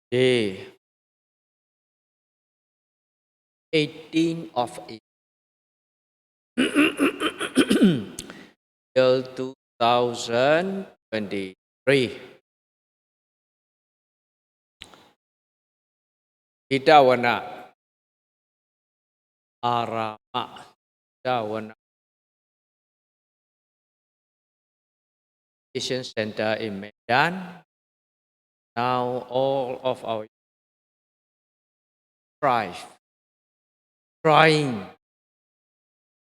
Day 18 of April 2023. Hidawana Arama Hidawana Education Center in Medan. Now all of our trying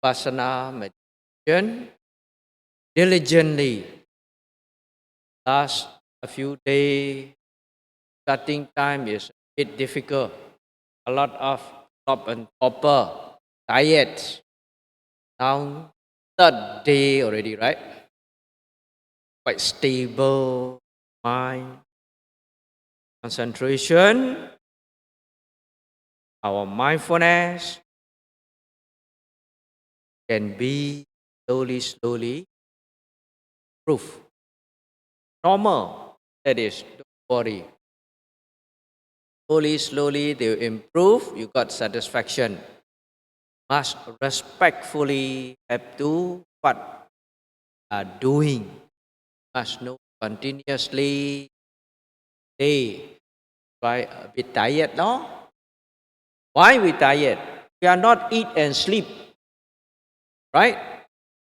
Vipassana meditation diligently. Last a few days, starting time is a bit difficult. A lot of top and topper diets. Now third day already, right? Quite stable mind, concentration, our mindfulness can be slowly improve. Normal, that is, don't worry. Slowly they improve, you got satisfaction. Must respectfully have to what are doing. Must know continuously. They try a bit tired, no? Why we tired? We are not eat and sleep, right?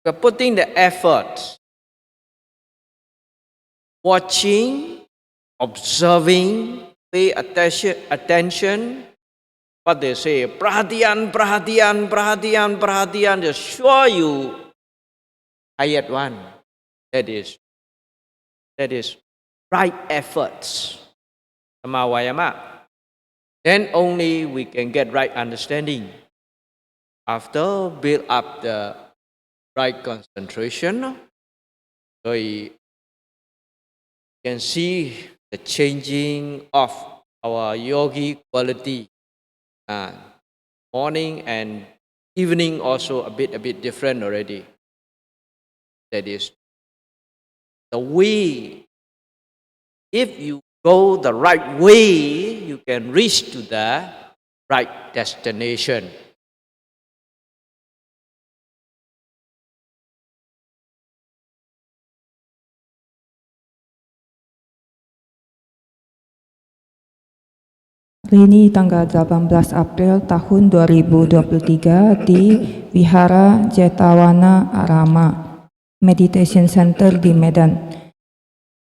We are putting the effort, watching, observing, pay attention. What they say, perhatian, just show you tired one. That is right efforts. Sama wayama. Then only we can get right understanding. After build up the right concentration, we can see the changing of our yogi quality. Morning and evening also a bit different already. That is the way. If you go the right way, you can reach to the right destination. Hari ini tanggal 18 April tahun 2023 di Wihara Jetawana Arama Meditation Center di Medan.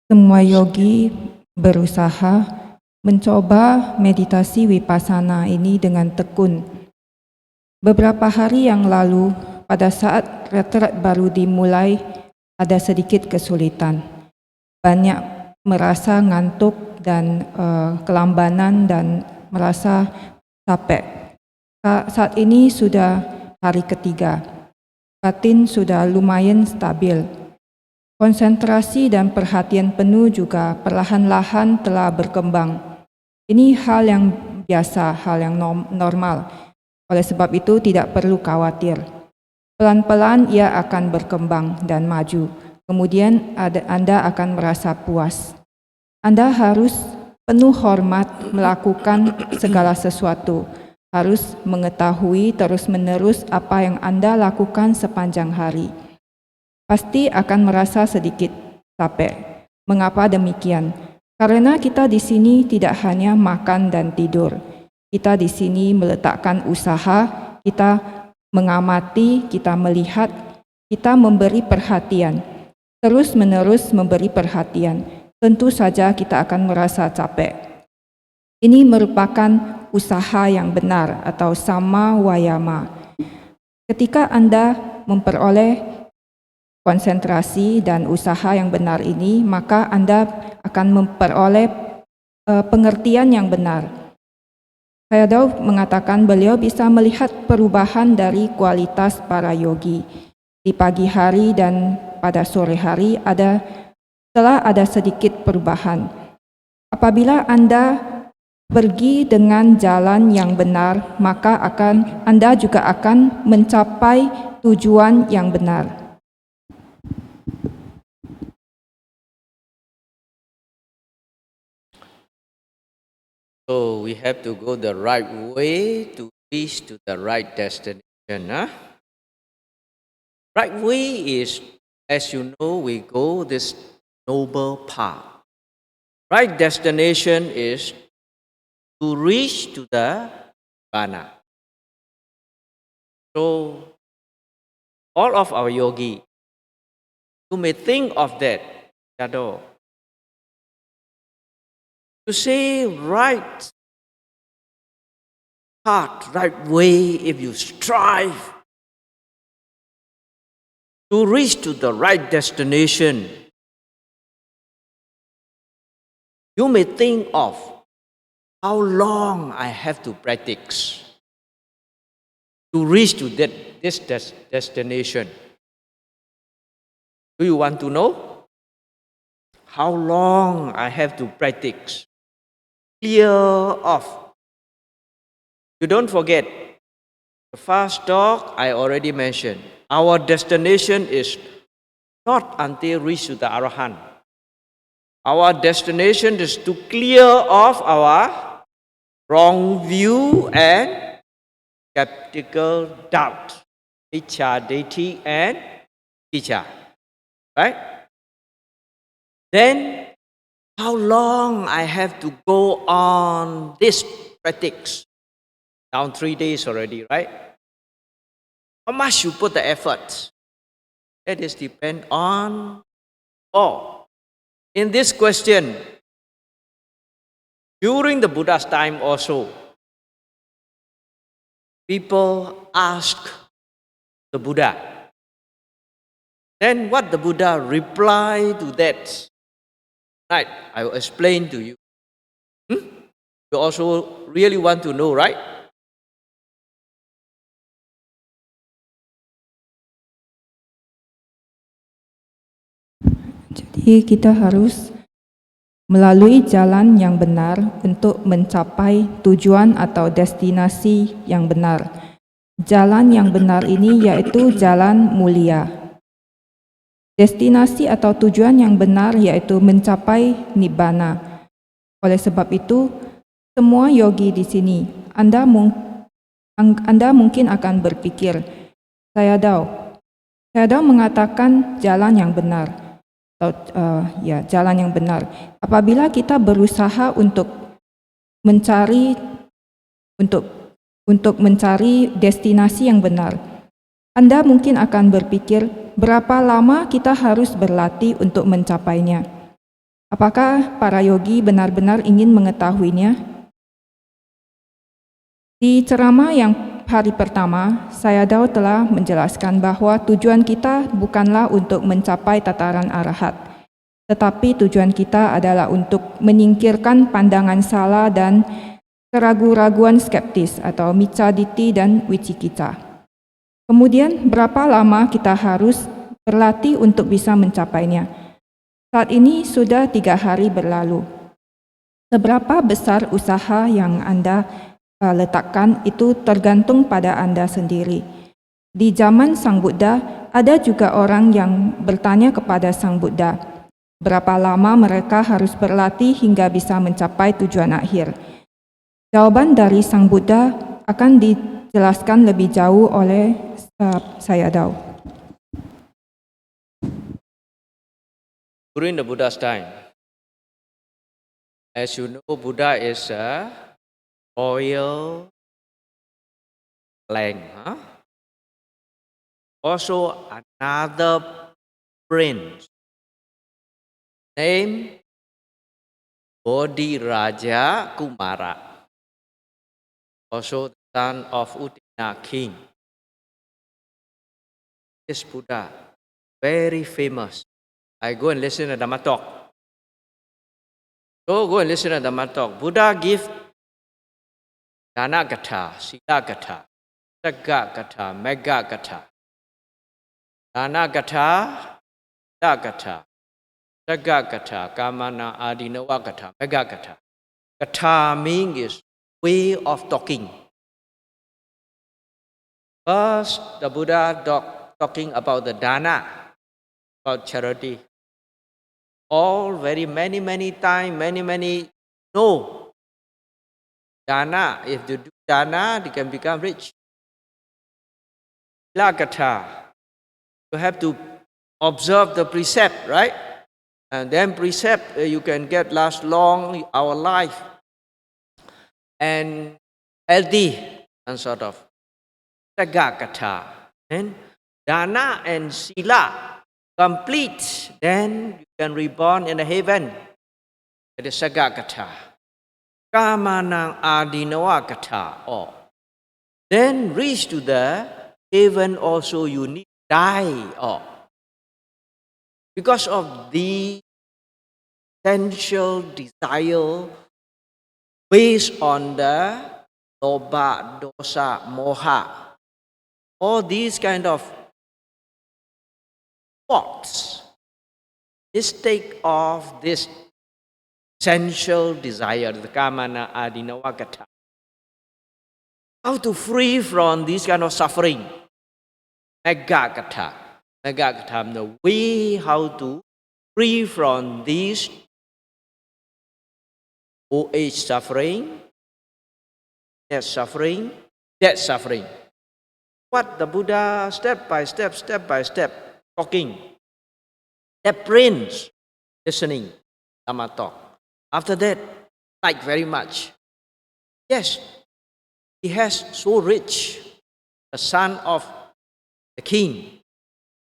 Semua yogi berusaha mencoba meditasi Vipassana ini dengan tekun. Beberapa hari yang lalu, pada saat retret baru dimulai, ada sedikit kesulitan. Banyak merasa ngantuk dan kelambanan dan merasa capek. Saat ini sudah hari ketiga. Batin sudah lumayan stabil. Konsentrasi dan perhatian penuh juga perlahan-lahan telah berkembang. Ini hal yang biasa, hal yang normal. Oleh sebab itu tidak perlu khawatir. Pelan-pelan ia akan berkembang dan maju. Kemudian Anda akan merasa puas. Anda harus penuh hormat melakukan segala sesuatu. Harus mengetahui terus-menerus apa yang Anda lakukan sepanjang hari. Pasti akan merasa sedikit capek. Mengapa demikian? Karena kita di sini tidak hanya makan dan tidur. Kita di sini meletakkan usaha, kita mengamati, kita melihat, kita memberi perhatian. Terus-menerus memberi perhatian. Tentu saja kita akan merasa capek. Ini merupakan usaha yang benar atau sama wayama. Ketika Anda memperoleh konsentrasi dan usaha yang benar ini, maka Anda akan memperoleh pengertian yang benar. Sayadaw mengatakan beliau bisa melihat perubahan dari kualitas para yogi. Di pagi hari dan pada sore hari telah ada sedikit perubahan. Apabila Anda pergi dengan jalan yang benar, maka Anda juga akan mencapai tujuan yang benar. So we have to go the right way to reach to the right destination. Huh? Right way is, as you know, we go this noble path. Right destination is to reach to the Nirvana. So all of our yogi, you may think of that shadow. To say right path, right way, if you strive to reach to the right destination, you may think of how long I have to practice to reach to this destination. Do you want to know how long I have to practice? Clear off. You don't forget, the fast talk I already mentioned. Our destination is not until reach to the Arahant. Our destination is to clear off our wrong view and skeptical doubt, Michya Deity and Teacher. Right? Then, how long I have to go on this practice? Now 3 days already, right? How much you put the effort? That is depend on all. In this question, during the Buddha's time also, people ask the Buddha. Then what the Buddha reply to that? Right, I will explain to you. You also really want to know, right? Jadi kita harus melalui jalan yang benar untuk mencapai tujuan atau destinasi yang benar. Jalan yang benar ini yaitu jalan mulia. Destinasi atau tujuan yang benar yaitu mencapai nibbana. Oleh sebab itu, semua yogi di sini, Anda mungkin akan berpikir, Sayadaw mengatakan jalan yang benar. Jalan yang benar. Apabila kita berusaha untuk mencari destinasi yang benar, Anda mungkin akan berpikir berapa lama kita harus berlatih untuk mencapainya. Apakah para yogi benar-benar ingin mengetahuinya? Di ceramah yang hari pertama, Sayadaw telah menjelaskan bahwa tujuan kita bukanlah untuk mencapai tataran arahat, tetapi tujuan kita adalah untuk menyingkirkan pandangan salah dan keraguan-raguan skeptis atau Michya Ditti dan Wicikicca. Kemudian, berapa lama kita harus berlatih untuk bisa mencapainya? Saat ini sudah 3 hari berlalu. Seberapa besar usaha yang Anda letakkan itu tergantung pada Anda sendiri. Di zaman Sang Buddha, ada juga orang yang bertanya kepada Sang Buddha, berapa lama mereka harus berlatih hingga bisa mencapai tujuan akhir. Jawaban dari Sang Buddha akan dijelaskan lebih jauh oleh Sayadaw. During the Buddha's time, as you know, Buddha is a royal lang. Also another prince named Bodhiraja Kumara, also the son of Uttina king. This Buddha, very famous. I go and listen to Dhamma talk. So go and listen to Dhamma talk. Buddha give Dana Gatha, Sila Gatha, Sagga Gatha, Megga Gatha. Dana Gatha, Sila Gatha, Sagga Gatha, Kamana Adinawa Gatha, Megga Gatha. Gatha means is way of talking. First, the Buddha talking about the dana, about charity. All very many time, many no. Dana, if you do dana, they can become rich. Sila Katha, you have to observe the precept, right? And then precept, you can get last long our life and healthy and sort of. Saga Katha. Then dana and sila complete, then you can reborn in the heaven. That is Saga Katha. Kamanang Adinawa Katha. Oh. Then reach to the heaven also you need to die. Oh. Because of the sensual desire based on the lobha, dosa, moha, all these kind of thoughts, mistake of this sensual desire, the kamana adinawa katha. How to free from this kind of suffering? Magga katha. Magga katha, the way how to free from this old age suffering, death suffering, death suffering. What the Buddha step by step talking. That prince listening, Dhamma talk. After that, like very much. Yes, he has so rich, the son of the king,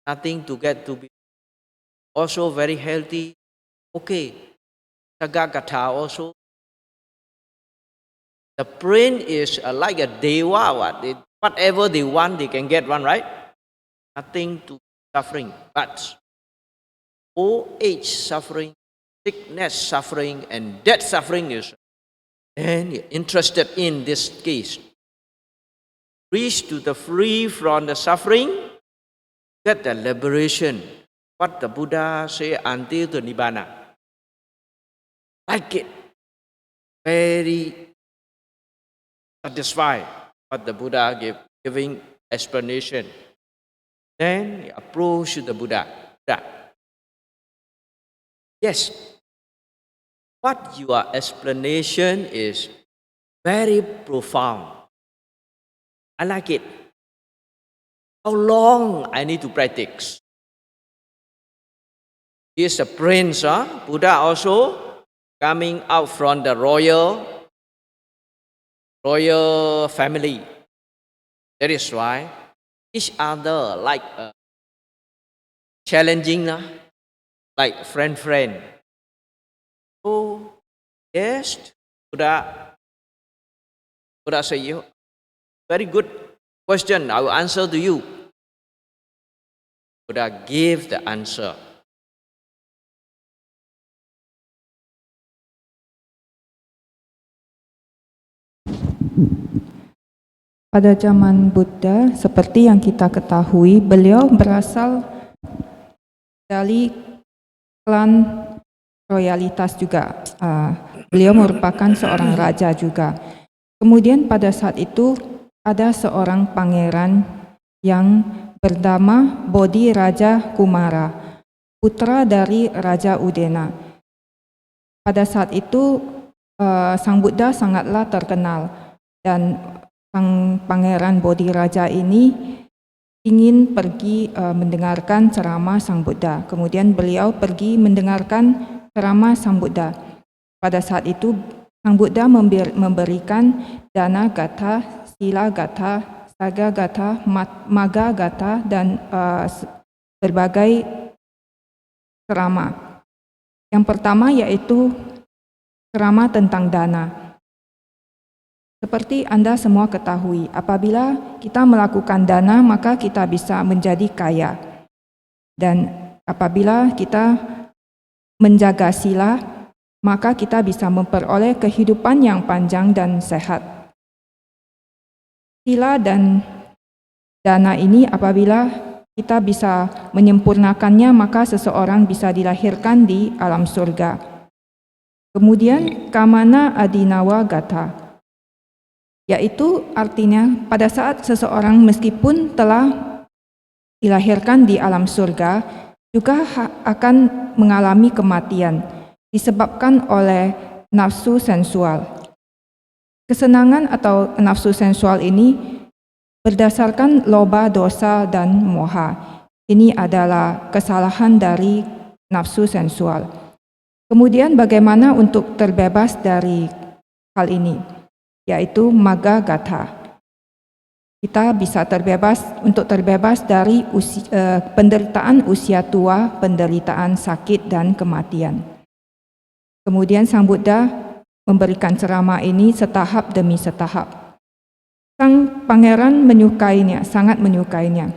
nothing to get to be. Also very healthy. Okay, Sagakatha also. The prince is like a deva. Whatever they want, they can get one, right? Nothing to suffering. But old age suffering, sickness suffering, and death suffering is and interested in this case. Reach to the free from the suffering, get the liberation. What the Buddha say until the Nibbana. Like it. Very satisfied what the Buddha giving explanation. Then he approach the Buddha. Yes, what your explanation is very profound. I like it. How long I need to practice? He is a prince, Buddha also coming out from the royal family. That is why each other like challenging, like friend. Oh, yes, Buddha say, you very good question. I will answer to you. Buddha gave the answer. Pada zaman Buddha, seperti yang kita ketahui, beliau berasal dari klan royalitas juga. Beliau merupakan seorang raja juga. Kemudian pada saat itu ada seorang pangeran yang bernama Bodhi Raja Kumara, putra dari Raja Udena. Pada saat itu Sang Buddha sangatlah terkenal dan Sang Pangeran Bodhi Raja ini ingin pergi mendengarkan ceramah Sang Buddha. Kemudian beliau pergi mendengarkan ceramah Sang Buddha. Pada saat itu Sang Buddha memberikan dana gatha, sila gatha, saga gatha, magga gatha, dan berbagai ceramah. Yang pertama yaitu ceramah tentang dana. Seperti Anda semua ketahui, apabila kita melakukan dana, maka kita bisa menjadi kaya. Dan apabila kita menjaga sila, maka kita bisa memperoleh kehidupan yang panjang dan sehat. Sila dan dana ini apabila kita bisa menyempurnakannya, maka seseorang bisa dilahirkan di alam surga. Kemudian kamana adinawa gatha, yaitu artinya pada saat seseorang meskipun telah dilahirkan di alam surga juga akan mengalami kematian disebabkan oleh nafsu sensual. Kesenangan atau nafsu sensual ini berdasarkan loba, dosa, dan moha. Ini adalah kesalahan dari nafsu sensual. Kemudian bagaimana untuk terbebas dari hal ini? Yaitu Magga Gatha. Kita bisa terbebas dari penderitaan usia tua, penderitaan sakit, dan kematian. Kemudian Sang Buddha memberikan ceramah ini setahap demi setahap. Sang pangeran menyukainya, sangat menyukainya.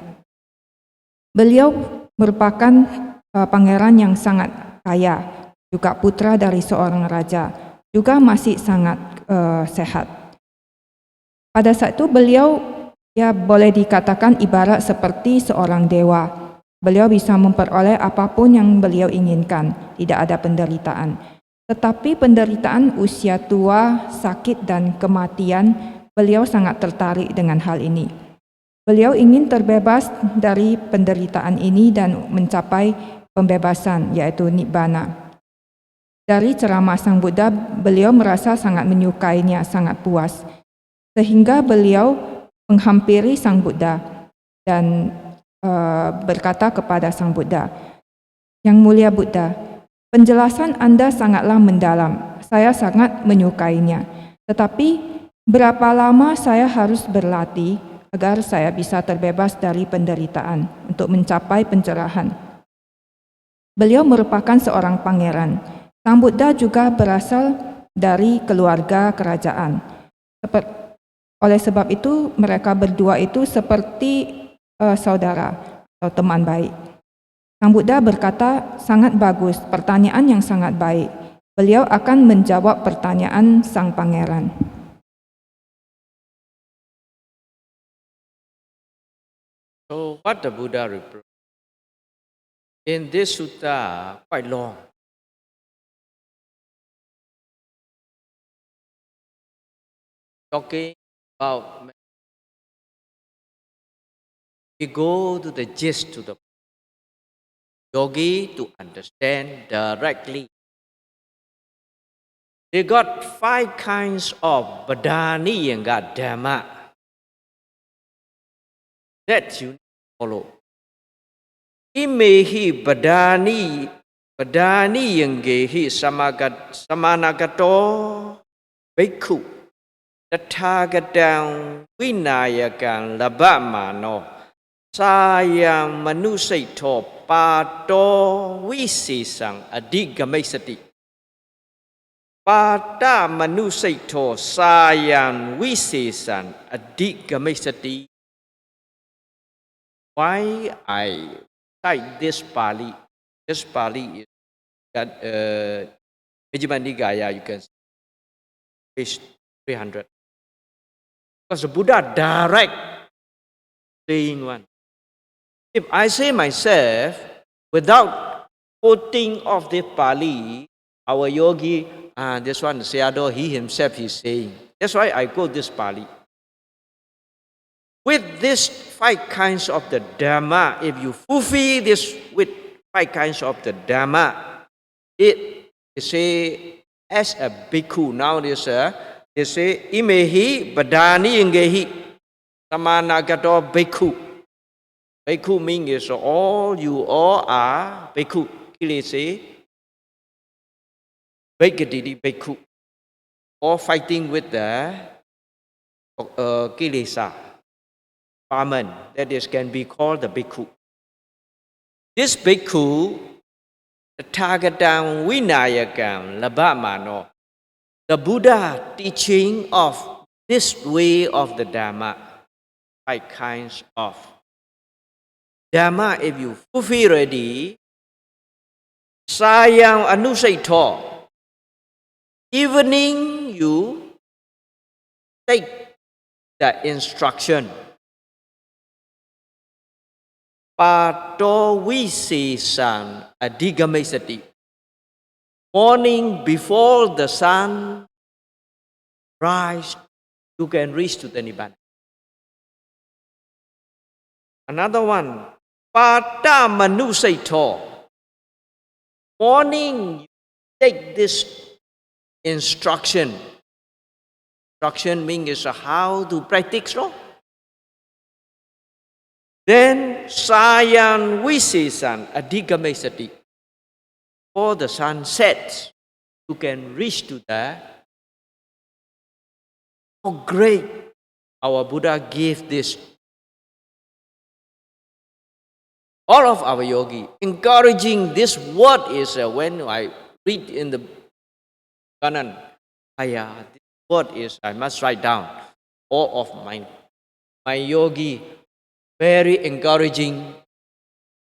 Beliau merupakan pangeran yang sangat kaya, juga putra dari seorang raja, juga masih sangat sehat. Pada saat itu beliau boleh dikatakan ibarat seperti seorang dewa. Beliau bisa memperoleh apapun yang beliau inginkan, tidak ada penderitaan. Tetapi penderitaan usia tua, sakit, dan kematian, beliau sangat tertarik dengan hal ini. Beliau ingin terbebas dari penderitaan ini dan mencapai pembebasan, yaitu Nibbana. Dari ceramah Sang Buddha, beliau merasa sangat menyukainya, sangat puas. Sehingga beliau menghampiri Sang Buddha dan berkata kepada Sang Buddha, "Yang mulia Buddha, penjelasan Anda sangatlah mendalam. Saya sangat menyukainya. Tetapi berapa lama saya harus berlatih agar saya bisa terbebas dari penderitaan untuk mencapai pencerahan?" Beliau merupakan seorang pangeran. Sang Buddha juga berasal dari keluarga kerajaan. Oleh sebab itu, mereka berdua itu seperti saudara atau teman baik. Sang Buddha berkata, "Sangat bagus, pertanyaan yang sangat baik." Beliau akan menjawab pertanyaan sang pangeran. So what the Buddha replied? In this sutta, quite long, talking about, we go to the gist, to the yogi to understand directly. They got 5 kinds of Badani and got Dhamma that you follow. Imehi Badani Yengehi Samanagato Bhikkhu Tathagatam Vinayakan Labamano Sayang Manusaito Pato Visesang Adigamesati Pata Manusaito Sayang Visesang Adigamesati. Why I cite this Pali? This Pali is that Majjhima Nikaya, you can see, page 300. Because the Buddha direct saying one. If I say myself, without quoting of the Pali, our yogi, this one, Sayadaw, he himself is saying. That's why I quote this Pali. With these 5 kinds of the Dhamma, if you fulfill this with 5 kinds of the Dhamma, it say as a bhikkhu. Now they say imehi badani ingehi samanagato bhikkhu. Bhikkhu means is you all are bhikkhu. Kilese bhikkhaditi bhikkhu. All fighting with the kilesa. That is can be called the bhikkhu. This bhikkhu, the Tathagatam Vinayakam Labhamano, the Buddha teaching of this way of the Dhamma, 5 kinds of Dhamma, if you fulfill ready, Sayang Anusaito, evening you take the instruction. Pato Visesang Adigamesati. Morning before the sun rise, you can reach to the Nibbana. Another one, Pata Manusaito. Morning, you take this instruction. instruction means how to practice. No? Then Sayan Wisisan Adigamesati. Before the sun sets, you can reach to that. How great our Buddha gave this. All of our yogi encouraging this word is when I read in the Kanan, this word is I must write down. All of my yogi very encouraging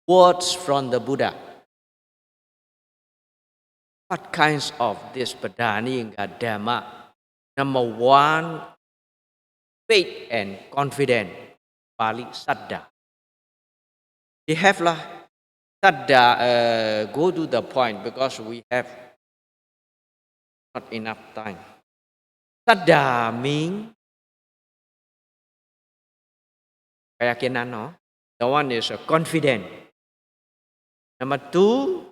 words from the Buddha. What kinds of this Padani Dhamma? Number one, faith and confidence. Pali Saddha. We have Saddha, go to the point because we have not enough time. Saddha means keyakinan, no? The one is confident. Number two,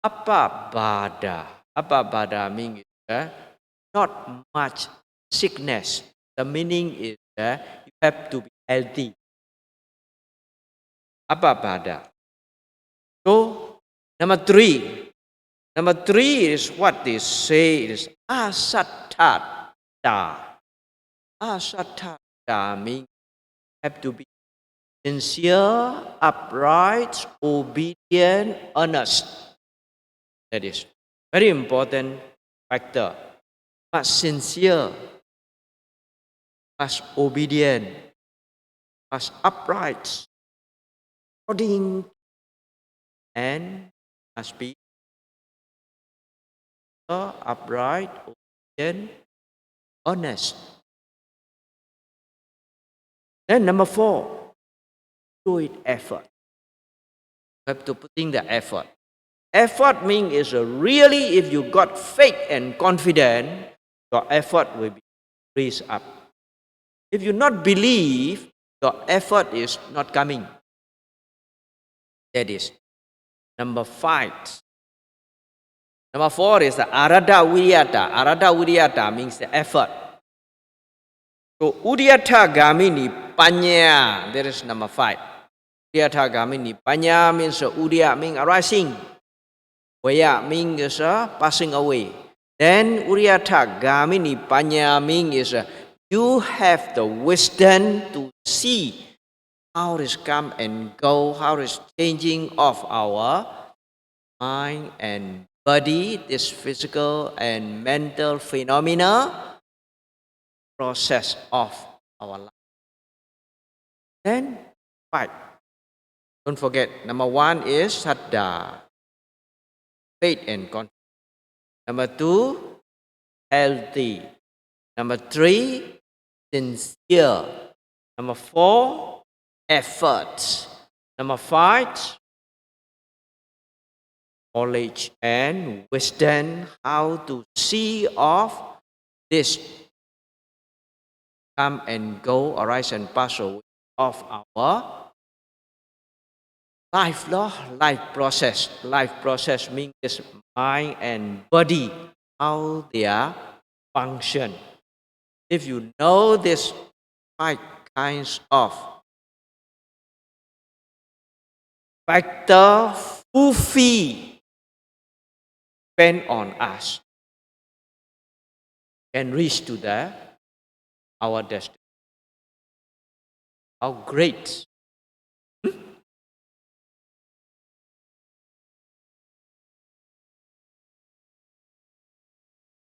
Apabada. Apabada means not much sickness. The meaning is you have to be healthy. Apabada. So, number three is what they say is asattata. Asattata means have to be sincere, upright, obedient, honest. That is very important factor. Must sincere, must obedient, must upright, according, and must be upright, obedient, honest. Then number four, do it effort. You have to put in the effort. Effort means is really if you got faith and confidence, your effort will be raised up. If you not believe, your effort is not coming. That is number 5. Number 4 is the arada viryata. Arada viryata means the effort. So udyata gamini panya. That is number 5. Udyata gamini panya means udya means arising. Vaya means passing away. Then udyata gamini panya means you have the wisdom to see how it come and go, how it's changing of our mind and body, this physical and mental phenomena, process of our life. Then 5. Don't forget, number 1 is saddha, faith and confidence. Number 2, healthy. Number 3, sincere. Number 4, effort. Number 5, knowledge and wisdom, how to see of this come and go, arise and pass away of our life process. Life process means mind and body, how they are function. If you know these 5 kinds of factor, fulfill depend on us, can reach to our destiny. How great!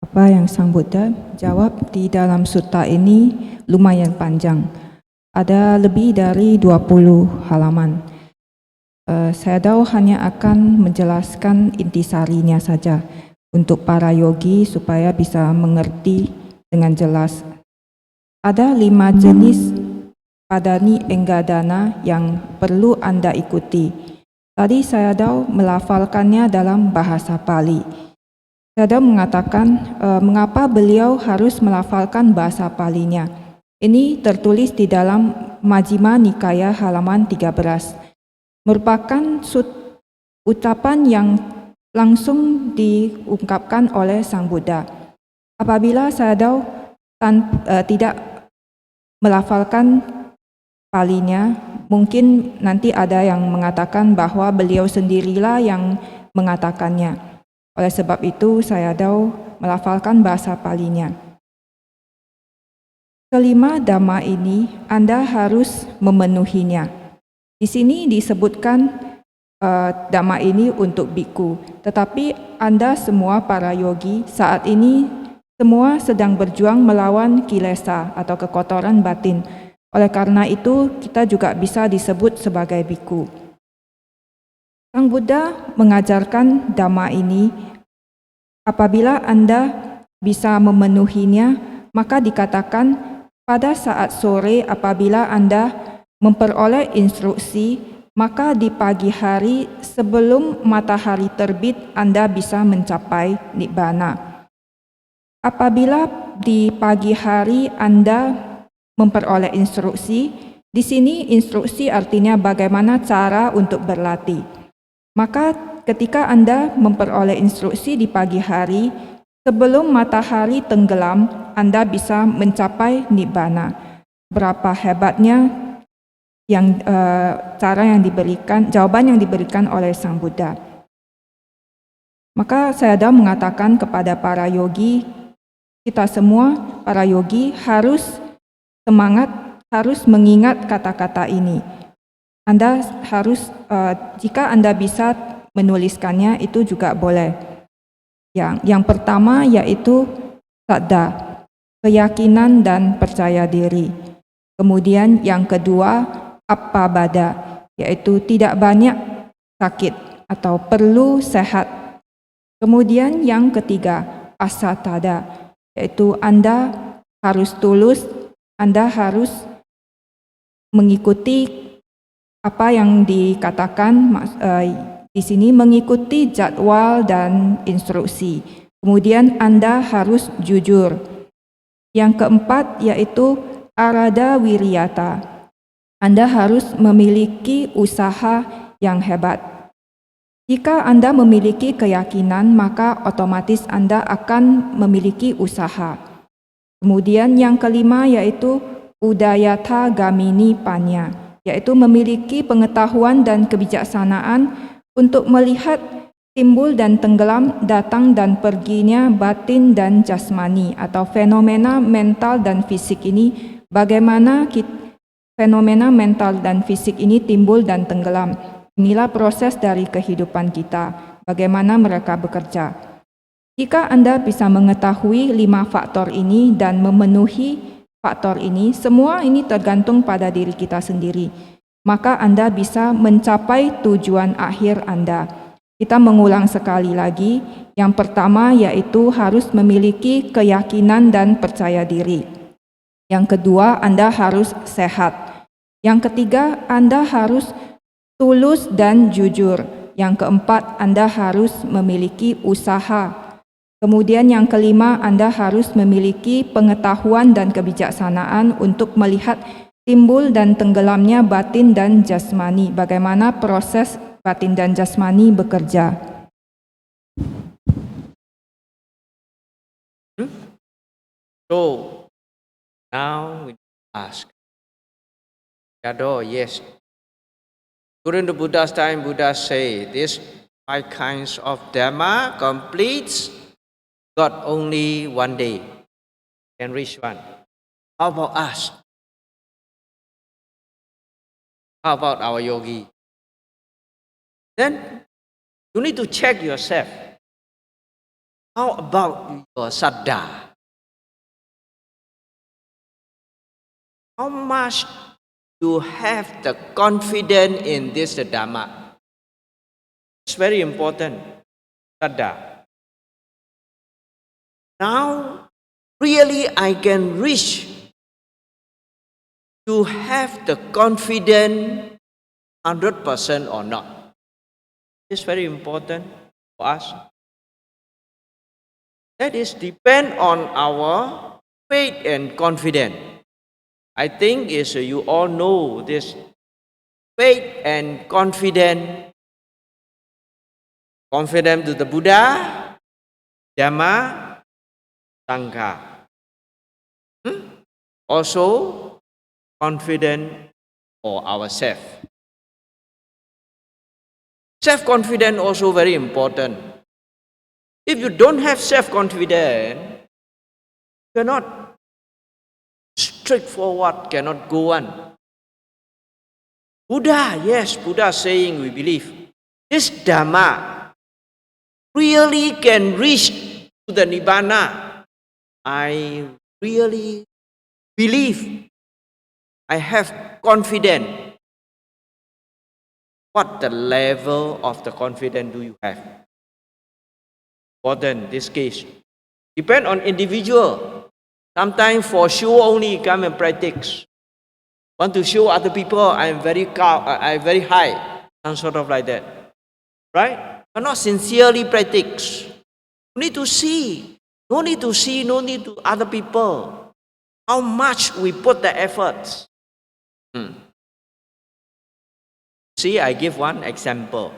Apa yang Sang Buddha jawab di dalam sutta ini lumayan panjang. Ada lebih dari 20 halaman. Saya tahu hanya akan menjelaskan intisarinya saja untuk para yogi supaya bisa mengerti dengan jelas. Ada 5 jenis padani enggadana yang perlu Anda ikuti. Tadi saya tahu melafalkannya dalam bahasa Pali. Saya mengatakan mengapa beliau harus melafalkan bahasa Palinya. Ini tertulis di dalam Majjhima Nikaya halaman 13. Merupakan ucapan yang langsung diungkapkan oleh Sang Buddha. Apabila Sayadaw tidak melafalkan palinya, mungkin nanti ada yang mengatakan bahwa beliau sendirilah yang mengatakannya. Oleh sebab itu, Sayadaw melafalkan bahasa palinya. Kelima dhamma ini Anda harus memenuhinya. Di sini disebutkan dhamma ini untuk biku, tetapi Anda semua para yogi saat ini semua sedang berjuang melawan kilesa atau kekotoran batin. Oleh karena itu, kita juga bisa disebut sebagai biku. Sang Buddha mengajarkan dhamma ini, apabila Anda bisa memenuhinya, maka dikatakan pada saat sore apabila Anda memperoleh instruksi, maka di pagi hari sebelum matahari terbit Anda bisa mencapai Nibbana. Apabila di pagi hari Anda memperoleh instruksi, di sini instruksi artinya bagaimana cara untuk berlatih. Maka ketika Anda memperoleh instruksi di pagi hari, sebelum matahari tenggelam, Anda bisa mencapai Nibbana. Berapa hebatnya jawaban yang diberikan oleh Sang Buddha. Maka Sayadaw mengatakan kepada para yogi, kita semua para yogi harus semangat, harus mengingat kata-kata ini. Anda harus, jika Anda bisa menuliskannya, itu juga boleh. Yang pertama yaitu saddha, keyakinan dan percaya diri. Kemudian yang kedua, appabada, yaitu tidak banyak sakit atau perlu sehat. Kemudian yang ketiga, asatada, yaitu Anda harus tulus, Anda harus mengikuti apa yang dikatakan di sini, mengikuti jadwal dan instruksi. Kemudian Anda harus jujur. Yang keempat yaitu arada wiriyata. Anda harus memiliki usaha yang hebat. Jika Anda memiliki keyakinan, maka otomatis Anda akan memiliki usaha. Kemudian yang kelima yaitu udayata gamini panya, yaitu memiliki pengetahuan dan kebijaksanaan untuk melihat timbul dan tenggelam, datang dan perginya batin dan jasmani atau fenomena mental dan fisik ini, bagaimana fenomena mental dan fisik ini timbul dan tenggelam. Inilah proses dari kehidupan kita, bagaimana mereka bekerja. Jika Anda bisa mengetahui 5 faktor ini dan memenuhi faktor ini, semua ini tergantung pada diri kita sendiri, maka Anda bisa mencapai tujuan akhir Anda. Kita mengulang sekali lagi, yang pertama yaitu harus memiliki keyakinan dan percaya diri. Yang kedua, Anda harus sehat. Yang ketiga, Anda harus tulus dan jujur. Yang keempat, Anda harus memiliki usaha. Kemudian yang kelima, Anda harus memiliki pengetahuan dan kebijaksanaan untuk melihat timbul dan tenggelamnya batin dan jasmani, bagaimana proses batin dan jasmani bekerja. So, now we ask, Yado, yes. During the Buddha's time, Buddha say this 5 kinds of Dhamma completes got only 1 day, can reach one. How about us? How about our yogi? Then you need to check yourself. How about your saddha? How much you have the confidence in this Dhamma? It's very important, saddha. Now, really I can reach to have the confidence 100% or not. It's very important for us. That is depend on our faith and confidence. I think you all know this faith and confidence. Confidence to the Buddha, Dhamma, Sangha. Also, confident for ourselves. Self-confidence also very important. If you don't have self-confidence, cannot straightforward, cannot go on. Buddha, yes, Buddha saying we believe this Dhamma really can reach to the Nibbana. I really believe, I have confidence. What the level of the confidence do you have? Important this case. Depend on individual. Sometimes for show only come and practice. Want to show other people I'm very high, some sort of like that. Right? But not sincerely practice. You need to see. No need to see, no need to other people. How much we put the efforts. See, I give one example.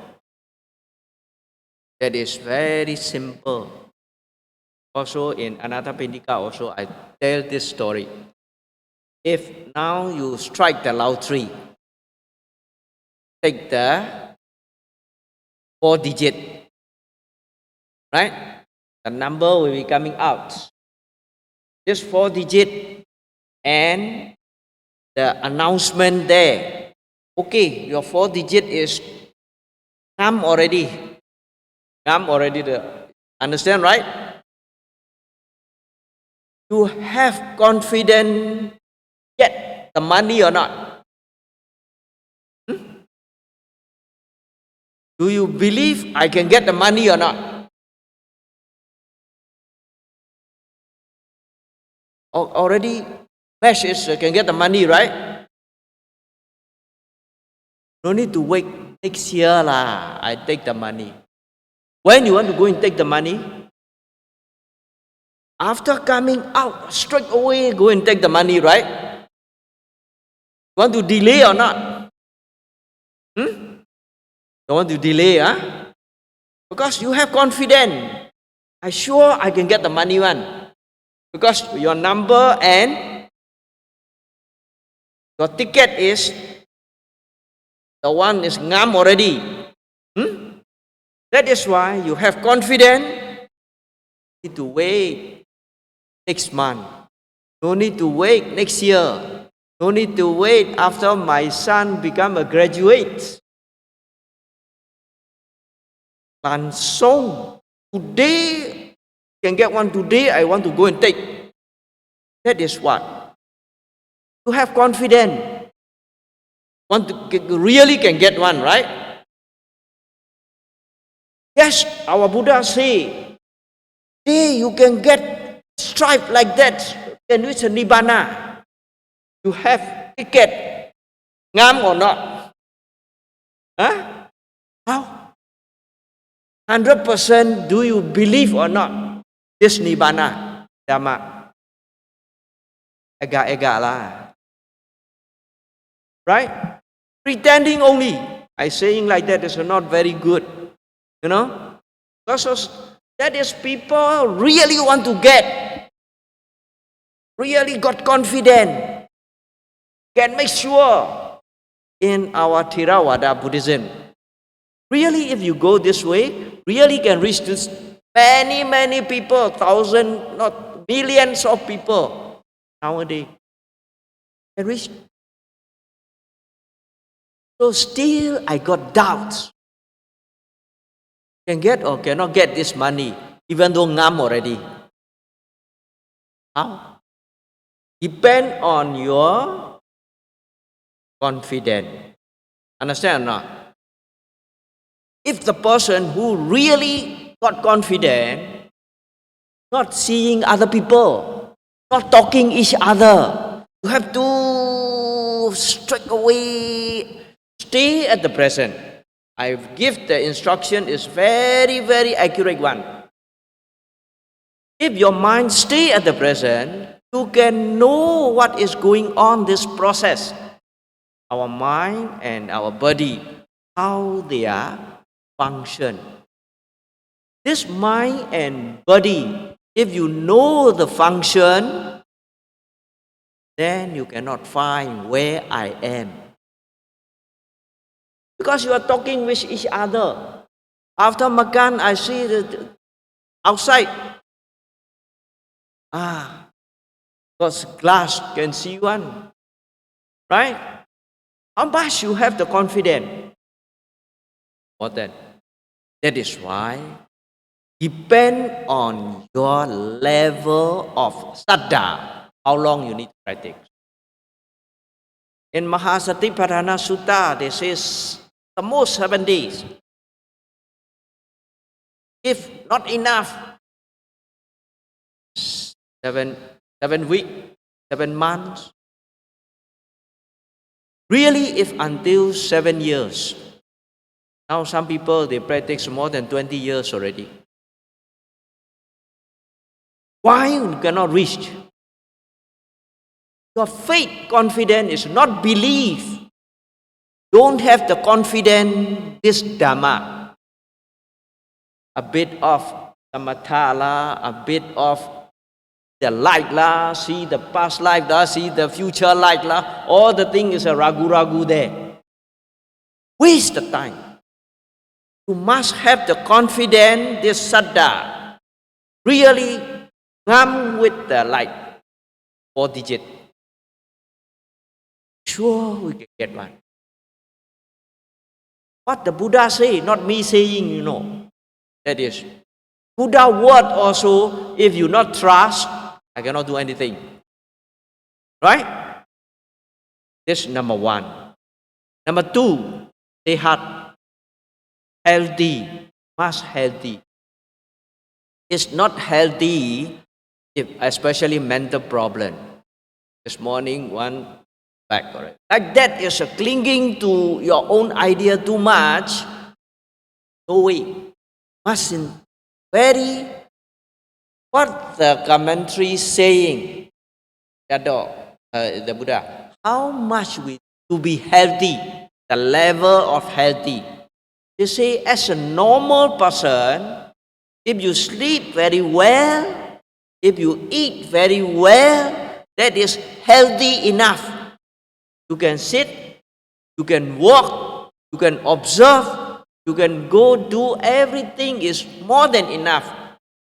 That is very simple. Also in Anathapindika also I tell this story. If now you strike the lottery, take the 4 digit, right? The number will be coming out. This 4 digit and the announcement there. Okay, your 4 digit is come already. Come already. Understand, right? You have confidence get the money or not? Do you believe I can get the money or not? Already message can get the money, right? No need to wait next year lah. I take the money. When you want to go and take the money? After coming out, straight away go and take the money, right? Want to delay or not? Don't want to delay, huh? Because you have confidence. I'm sure I can get the money one. Because your number and your ticket is, the one is ngam already. That is why you have confidence. You need to wait next month. No need to wait next year. No need to wait after my son become a graduate. Langsung today can get one today. I want to go and take. That is what you have confidence. Want to really can get one, right? Yes, our Buddha say, hey, you can get stripe like that. Can reach a Nibbana. You have ticket. Ngam or not? Huh? How? 100% do you believe or not? This Nibbana, Dhamma. Ega-ega lah. Right? Pretending only. I saying like that is not very good. You know? Because that is people really want to get. Really got confidence. Can make sure in our Theravada Buddhism. Really, if you go this way, really can reach this many people, thousands, not millions of people nowadays. Can reach. So still I got doubts. Can get or cannot get this money, even though ngam already. How? Depend on your confidence. Understand or not? If the person who really got confident, not seeing other people, not talking each other, you have to straight away stay at the present. I give the instruction is very accurate one. If your mind stay at the present, you can know what is going on this process. Our mind and our body, how they are function. This mind and body If you know the function, then you cannot find where I am. Because you are talking with each other. After makan, I see the outside. Because glass can see one. Right? How much you have the confidence? More than. That is why depend on your level of saddha, how long you need to practice. In Mahasatipatthana Sutta, they say the most 7 days. If not enough, 7 weeks, 7 months. Really, if until 7 years. Now some people, they practice more than 20 years already. Why you cannot reach? Your faith, confidence is not belief. Don't have the confidence, this Dhamma. A bit of samatha la, a bit of the light la, see the past life la, see the future life la, all the thing is a ragu there. Waste the time. You must have the confidence, this saddha. Really come with the light, 4 digit. Sure, we can get one. What the Buddha say, not me saying, you know. That is, Buddha word also, if you not trust, I cannot do anything. Right? This number 1. Number 2, they had healthy, must healthy. It's not healthy, if especially mental problem. This morning, one back already. Like that is a clinging to your own idea too much. No way. Mustn't very what the commentary saying, the Buddha, how much we to be healthy, the level of healthy. They say as a normal person, if you sleep very well, if you eat very well, that is healthy enough. You can sit, you can walk, you can observe, you can go do everything is more than enough.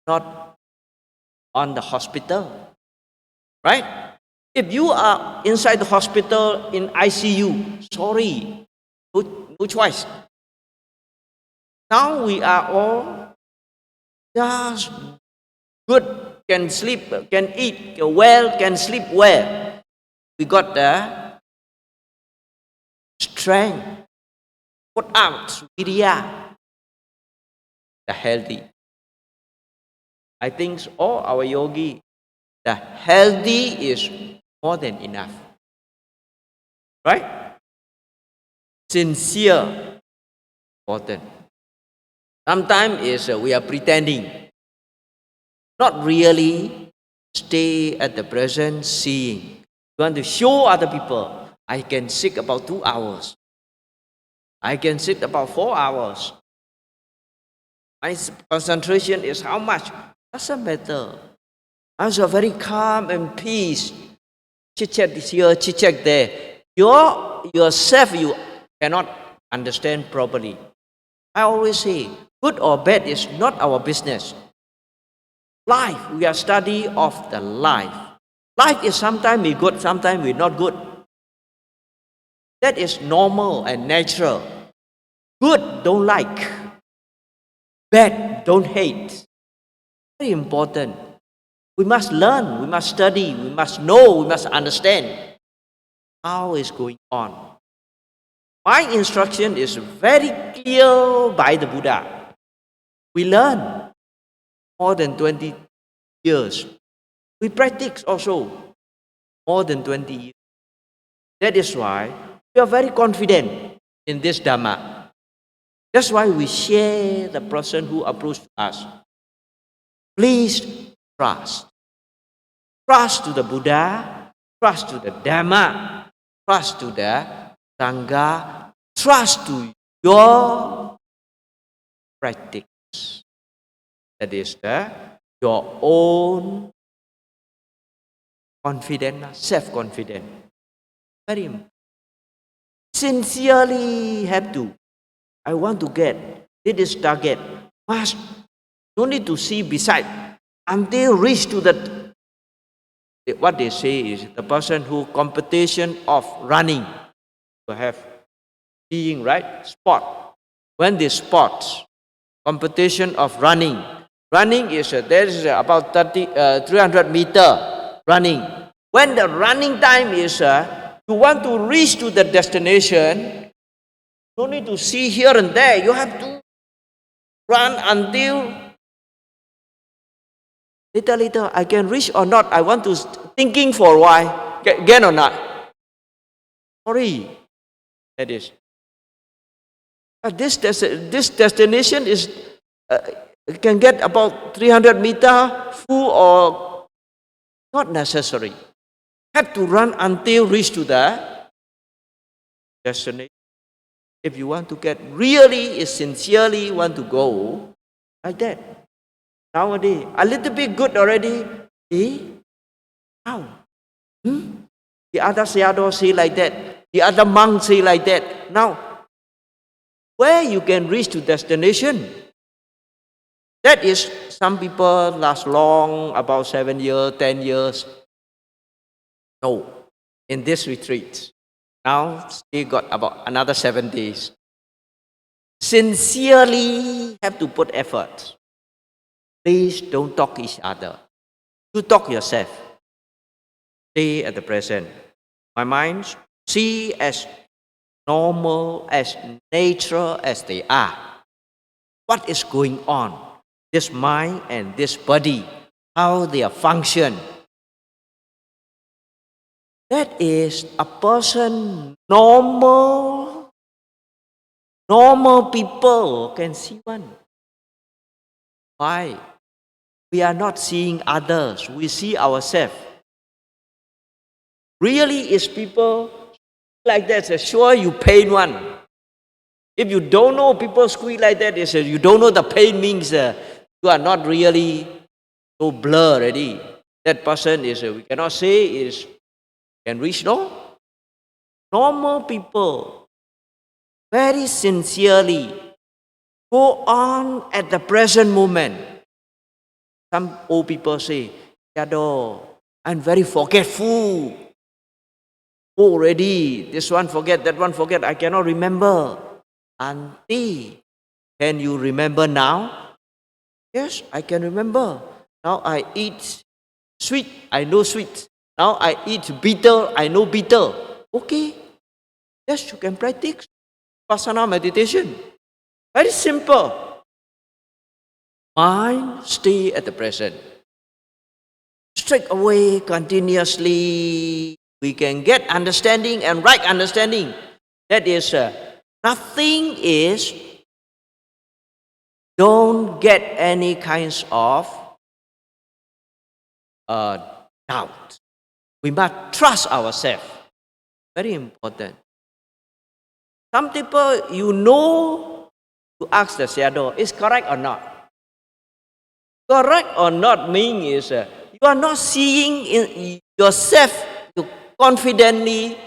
Not on the hospital. Right? If you are inside the hospital in ICU, sorry, no choice. Now we are all just good, can sleep, can eat well, can sleep well. We got the strength, put out, virya, the healthy. I think all our yogi, the healthy is more than enough. Right? Sincere, important. Sometimes is we are pretending, not really stay at the present seeing. You want to show other people, I can sit about 2 hours. I can sit about 4 hours. My concentration is how much? Doesn't matter. I'm so very calm and peace. Chit-chat here, chit-chat there. Yourself, you cannot understand properly. I always say, good or bad is not our business. Life, we are study of the life. Life is sometimes we good, sometimes we not good. That is normal and natural. Good, don't like. Bad, don't hate. Very important. We must learn, we must study, we must know, we must understand how is going on. My instruction is very clear by the Buddha. We learn more than 20 years. We practice also more than 20 years. That is why we are very confident in this Dhamma. That's why we share the person who approached us. Please trust. Trust to the Buddha, trust to the Dhamma, trust to the Sangha, trust to your practice. That is the your own confidence, self-confidence. Very important. Sincerely have to. I want to get this target. Must no need to see beside until reach to the. What they say is the person who competition of running to have seeing right sport. When they sport competition of running is there is about 300 meter running. When the running time is you want to reach to the destination, no need to see here and there. You have to run until later I can reach or not. I want to thinking for a while. Get or not? Sorry, that is. This destination is can get about 300 meter full or not necessary. Have to run until reach to the destination. If you want to get really sincerely want to go like that. Nowadays, a little bit good already. See? How? The other sayadaw say like that. The other monk say like that. Now, where you can reach to destination? That is, some people last long, about 7 years, 10 years. No, in this retreat, now still got about another 7 days. Sincerely have to put effort. Please don't talk each other. You talk yourself. Stay at the present. My mind, see as normal, as natural as they are. What is going on? This mind and this body, how they are function. That is a person, normal people can see one. Why? We are not seeing others, we see ourselves. Really is people like that, sure you pain one. If you don't know people squeak like that, you don't know the pain means you are not really so blur already. That person is, we cannot say is, can reach, no? Normal people, very sincerely, go on at the present moment. Some old people say, Yado, I'm very forgetful. Already, this one forget, that one forget, I cannot remember. Auntie, can you remember now? Yes, I can remember. Now I eat sweet, I know sweet. Now I eat bitter, I know bitter. Okay, yes, you can practice Vipassana meditation. Very simple. Mind, stay at the present. Straight away, continuously, we can get understanding and right understanding. That is, nothing is, don't get any kinds of doubt. We must trust ourselves. Very important. Some people, you ask the sayadaw, is correct or not? Correct or not means you are not seeing in yourself confidently.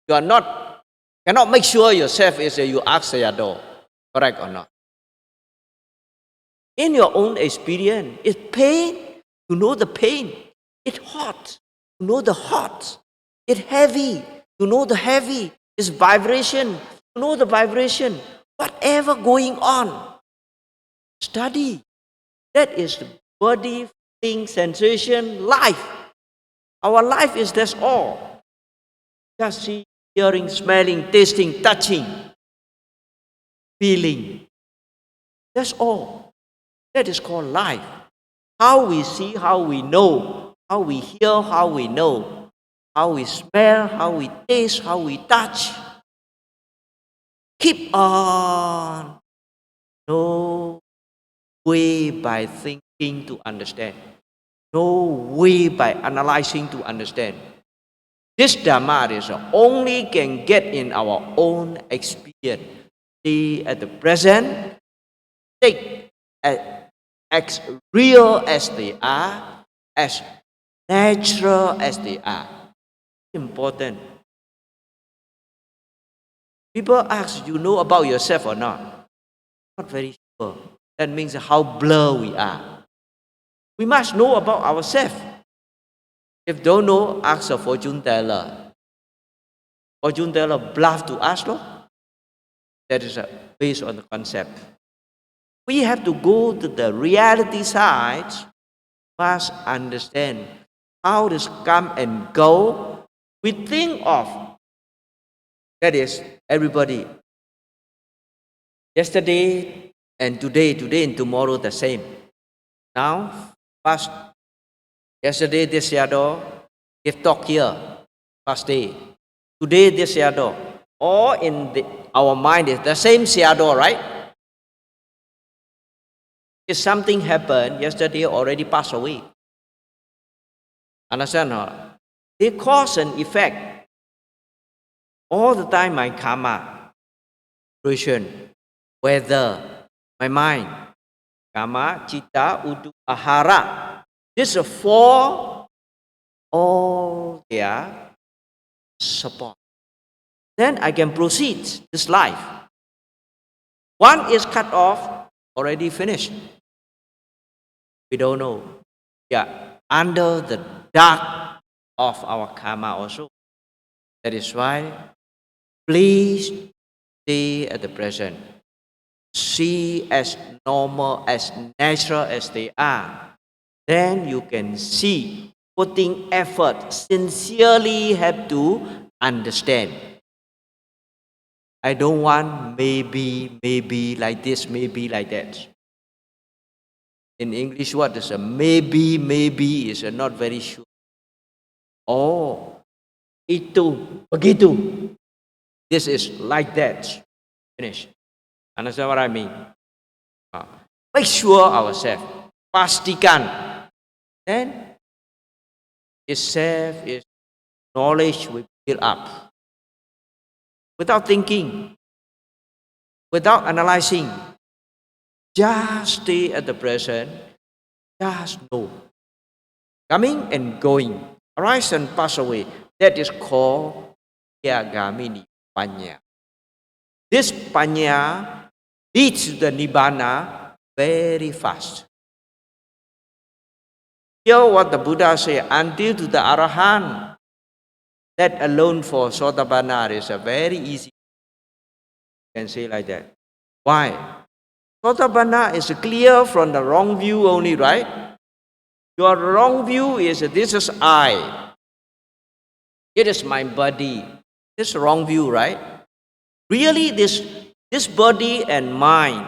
You are not, cannot make sure yourself is you ask sayadaw, correct or not. In your own experience, it's pain, you know the pain. It's hot, you know the hot. It's heavy, you know the heavy. It's vibration, you know the vibration. Whatever going on, study. That is the body, feeling, sensation, life. Our life is that's all. Just see, hearing, smelling, tasting, touching, feeling. That's all. That is called life. How we see, how we know, how we hear, how we know, how we smell, how we taste, how we touch. Keep on. No way by thinking to understand. No way by analyzing to understand. This Dhamma is only can get in our own experience. See at the present, take as real as they are, as natural as they are. Important. People ask, you know about yourself or not? Not very sure. That means how blur we are. We must know about ourselves. If don't know, ask a fortune teller. Fortune teller bluff to us, no? That is based on the concept. We have to go to the reality side, must understand how this come and go. We think of, that is, everybody. Yesterday and today and tomorrow the same. Now, first, yesterday this shadow give talk here, first day. Today this shadow, all in our mind is the same shadow, right? If something happened yesterday, already passed away. Understand or not? They cause and effect. All the time my karma, situation, weather, my mind, karma, citta, udu, ahara. These are four, all their support. Then I can proceed this life. One is cut off, already finished. We don't know. Yeah, under the dark of our karma also. That is why, please stay at the present. See as normal, as natural as they are. Then you can see, putting effort, sincerely have to understand. I don't want maybe like this, maybe like that. In English, what is a maybe is a not very sure. Oh, itu, begitu. This is like that. Finish. Understand what I mean? Make sure ourselves. Pastikan. Then, itself is knowledge we build up. Without thinking, without analyzing, just stay at the present, just know. Coming and going, arise and pass away. That is called Yagamini Panya. This Panya leads to the Nibbana very fast. Hear what the Buddha said, until to the Arahant. That alone for Sotapanna is a very easy. You can say like that. Why? Sotapanna is clear from the wrong view only, right? Your wrong view is this is I. It is my body. This is wrong view, right? Really, this body and mind,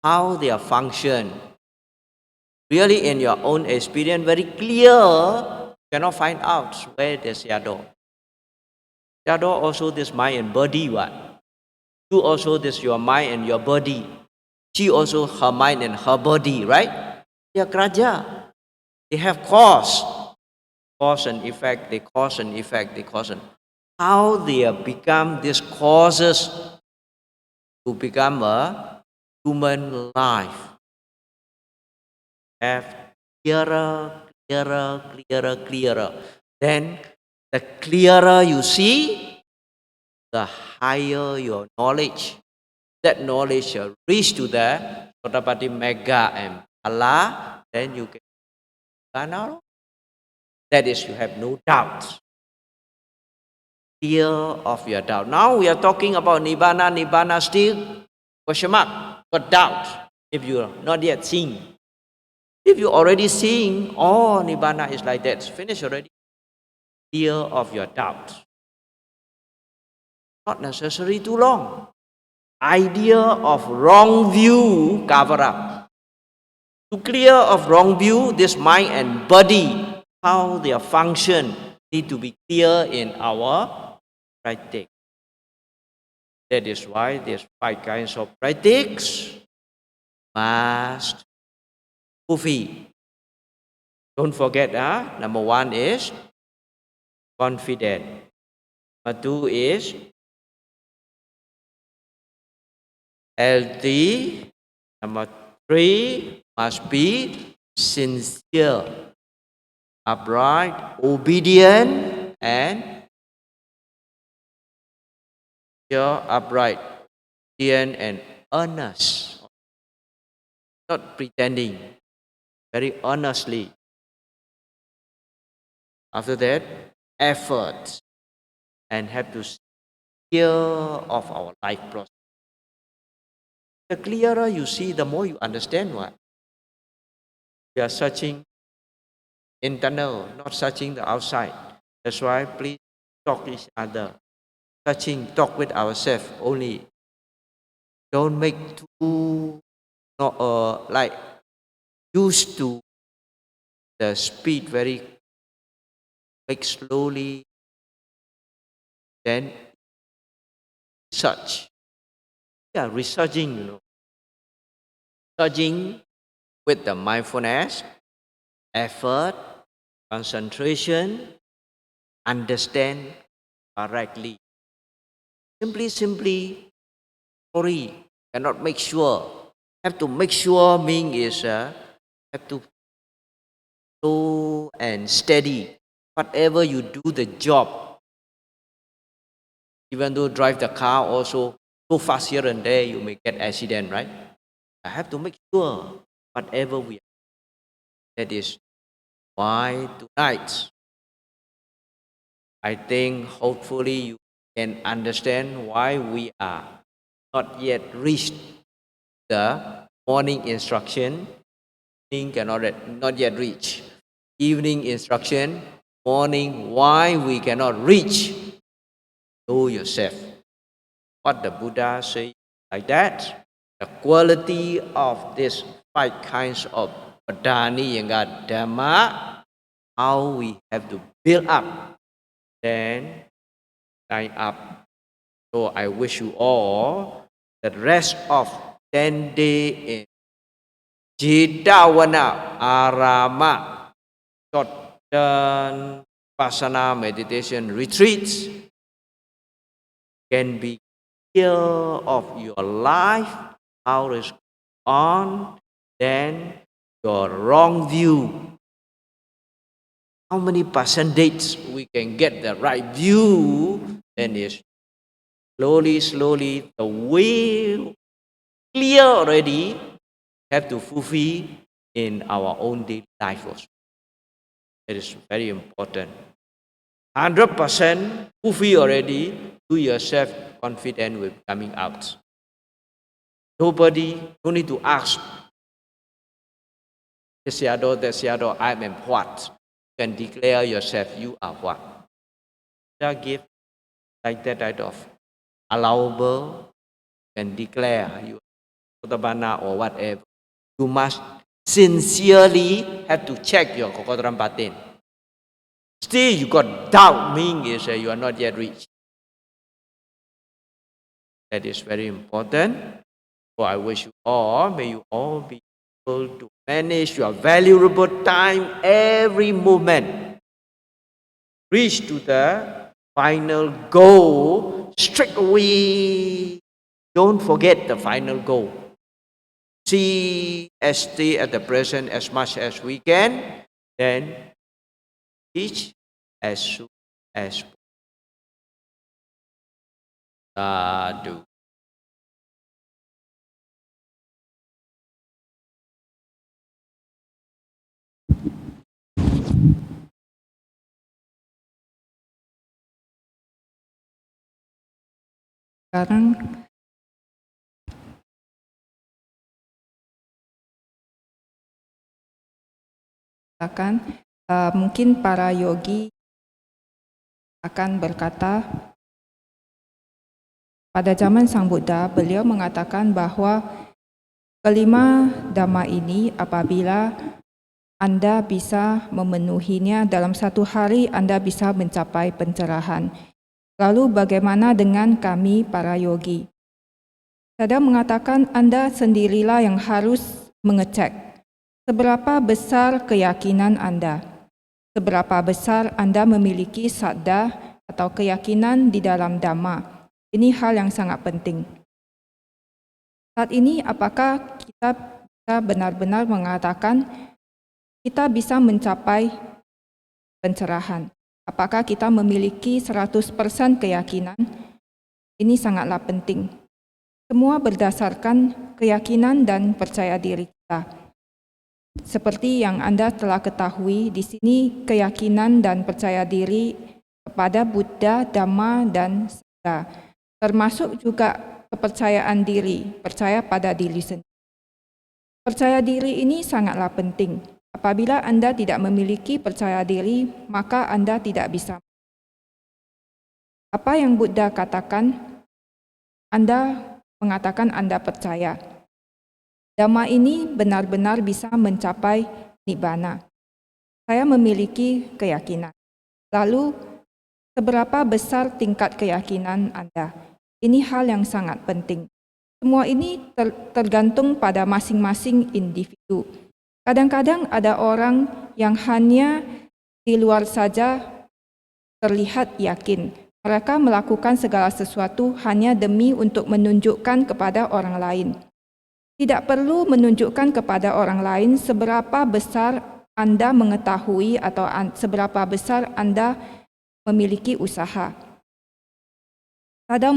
how they are function. Really, in your own experience, very clear. You cannot find out where there's shadow. Shadow also this mind and body, what? You also this your mind and your body. She also her mind and her body, right? They are kraja. They have cause and effect. They cause and effect. They cause and how they have become these causes to become a human life. Have clearer. Then the clearer you see, the higher your knowledge. That knowledge shall reach to the Sotapatti Mega and Allah, then you can Nibbana. That is, you have no doubt. Clear of your doubt. Now we are talking about Nibbana. Nibbana still question mark, but doubt. If you are not yet seeing. If you already seeing, oh, Nibbana is like that. Finish already. Clear of your doubt. Not necessary too long. Idea of wrong view cover up. To clear of wrong view, this mind and body, how their function need to be clear in our practice. That is why there's 5 kinds of practice must fulfill. Don't forget, number 1 is confident. Number 2 is healthy. Number 3, must be sincere, upright, obedient, and upright, obedient, and earnest. Not pretending, very honestly. After that, effort, and have to steer of our life process. The clearer you see, the more you understand what we are searching internal, not searching the outside. That's why please talk each other, searching, talk with ourselves only. Don't make too like used to the speed very make slowly, then search. Yeah, researching, searching with the mindfulness, effort, concentration, understand correctly. Simply, sorry, cannot make sure. Have to make sure means have to slow and steady. Whatever you do the job, even though drive the car also so fast here and there, you may get accident, right? I have to make sure whatever we are. That is why tonight, I think hopefully you can understand why we are not yet reached the morning instruction. Evening not yet reach. Evening instruction, morning, why we cannot reach. Know yourself. What the Buddha say like that. The quality of these 5 kinds of Padani Yanga Dhamma, how we have to build up, then line up. So I wish you all the rest of 10 days in Jitawana Arama, short-term Vipassana meditation retreats can be clear of your life, how it's on, then your wrong view. How many percentage we can get the right view, then is slowly, the way clear already, have to fulfill in our own daily life also. It is very important. 100% fulfill already, do yourself confident with coming out. Nobody, no need to ask, this shadow, I am what? You can declare yourself, you are what? Just give like that type of allowable, and declare you Kotabana or whatever. You must sincerely have to check your kokotaran batin. Still you got doubt, means you are not yet reached. That is very important. So I wish you all, may you all be able to manage your valuable time every moment. Reach to the final goal straight away. Don't forget the final goal. Stay at the present as much as we can, then teach as soon as possible. Sekarang mungkin para yogi akan berkata, pada zaman Sang Buddha, beliau mengatakan bahwa kelima dhamma ini apabila Anda bisa memenuhinya dalam satu hari, Anda bisa mencapai pencerahan. Lalu bagaimana dengan kami para yogi? Saya mengatakan Anda sendirilah yang harus mengecek seberapa besar keyakinan Anda, seberapa besar Anda memiliki sadda atau keyakinan di dalam Dhamma. Ini hal yang sangat penting. Saat ini apakah kita kita benar-benar mengatakan kita bisa mencapai pencerahan. Apakah kita memiliki 100% keyakinan? Ini sangatlah penting. Semua berdasarkan keyakinan dan percaya diri kita. Seperti yang Anda telah ketahui, di sini keyakinan dan percaya diri kepada Buddha, Dhamma, dan Sangha, termasuk juga kepercayaan diri, percaya pada diri sendiri. Percaya diri ini sangatlah penting. Apabila Anda tidak memiliki percaya diri, maka Anda tidak bisa. Apa yang Buddha katakan, Anda mengatakan Anda percaya. Dhamma ini benar-benar bisa mencapai nibbana. Saya memiliki keyakinan. Lalu, seberapa besar tingkat keyakinan Anda? Ini hal yang sangat penting. Semua ini tergantung pada masing-masing individu. Kadang-kadang ada orang yang hanya di luar saja terlihat yakin. Mereka melakukan segala sesuatu hanya demi untuk menunjukkan kepada orang lain. Tidak perlu menunjukkan kepada orang lain seberapa besar Anda mengetahui atau seberapa besar Anda memiliki usaha. Saya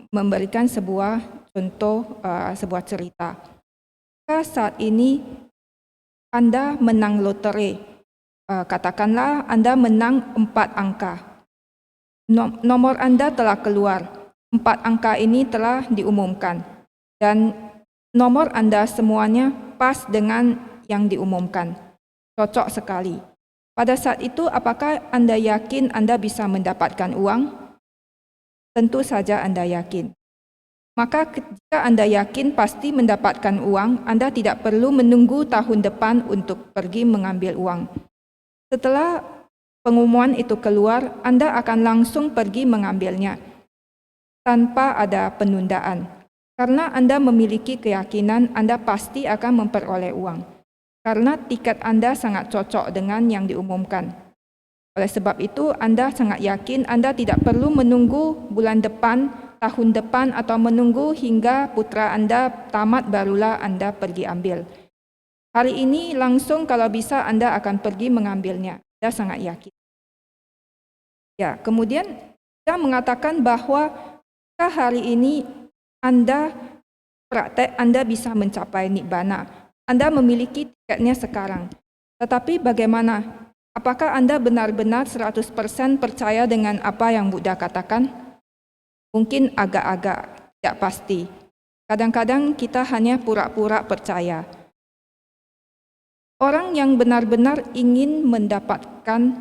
memberikan sebuah contoh, sebuah cerita. Saat ini Anda menang lotre, katakanlah Anda menang 4 angka. Nomor Anda telah keluar, 4 angka ini telah diumumkan, dan nomor Anda semuanya pas dengan yang diumumkan. Cocok sekali. Pada saat itu, apakah Anda yakin Anda bisa mendapatkan uang? Tentu saja Anda yakin. Maka jika Anda yakin pasti mendapatkan uang, Anda tidak perlu menunggu tahun depan untuk pergi mengambil uang. Setelah pengumuman itu keluar, Anda akan langsung pergi mengambilnya tanpa ada penundaan. Karena Anda memiliki keyakinan Anda pasti akan memperoleh uang. Karena tiket Anda sangat cocok dengan yang diumumkan. Oleh sebab itu, Anda sangat yakin Anda tidak perlu menunggu bulan depan, tahun depan, atau menunggu hingga putra Anda tamat barulah Anda pergi ambil. Hari ini langsung kalau bisa Anda akan pergi mengambilnya. Anda sangat yakin. Ya, kemudian kita mengatakan bahwa hari ini Anda praktek, Anda bisa mencapai nibbana. Anda memiliki tiketnya sekarang. Tetapi bagaimana? Apakah Anda benar-benar 100% percaya dengan apa yang Buddha katakan? Mungkin agak-agak, tidak pasti. Kadang-kadang kita hanya pura-pura percaya. Orang yang benar-benar ingin mendapatkan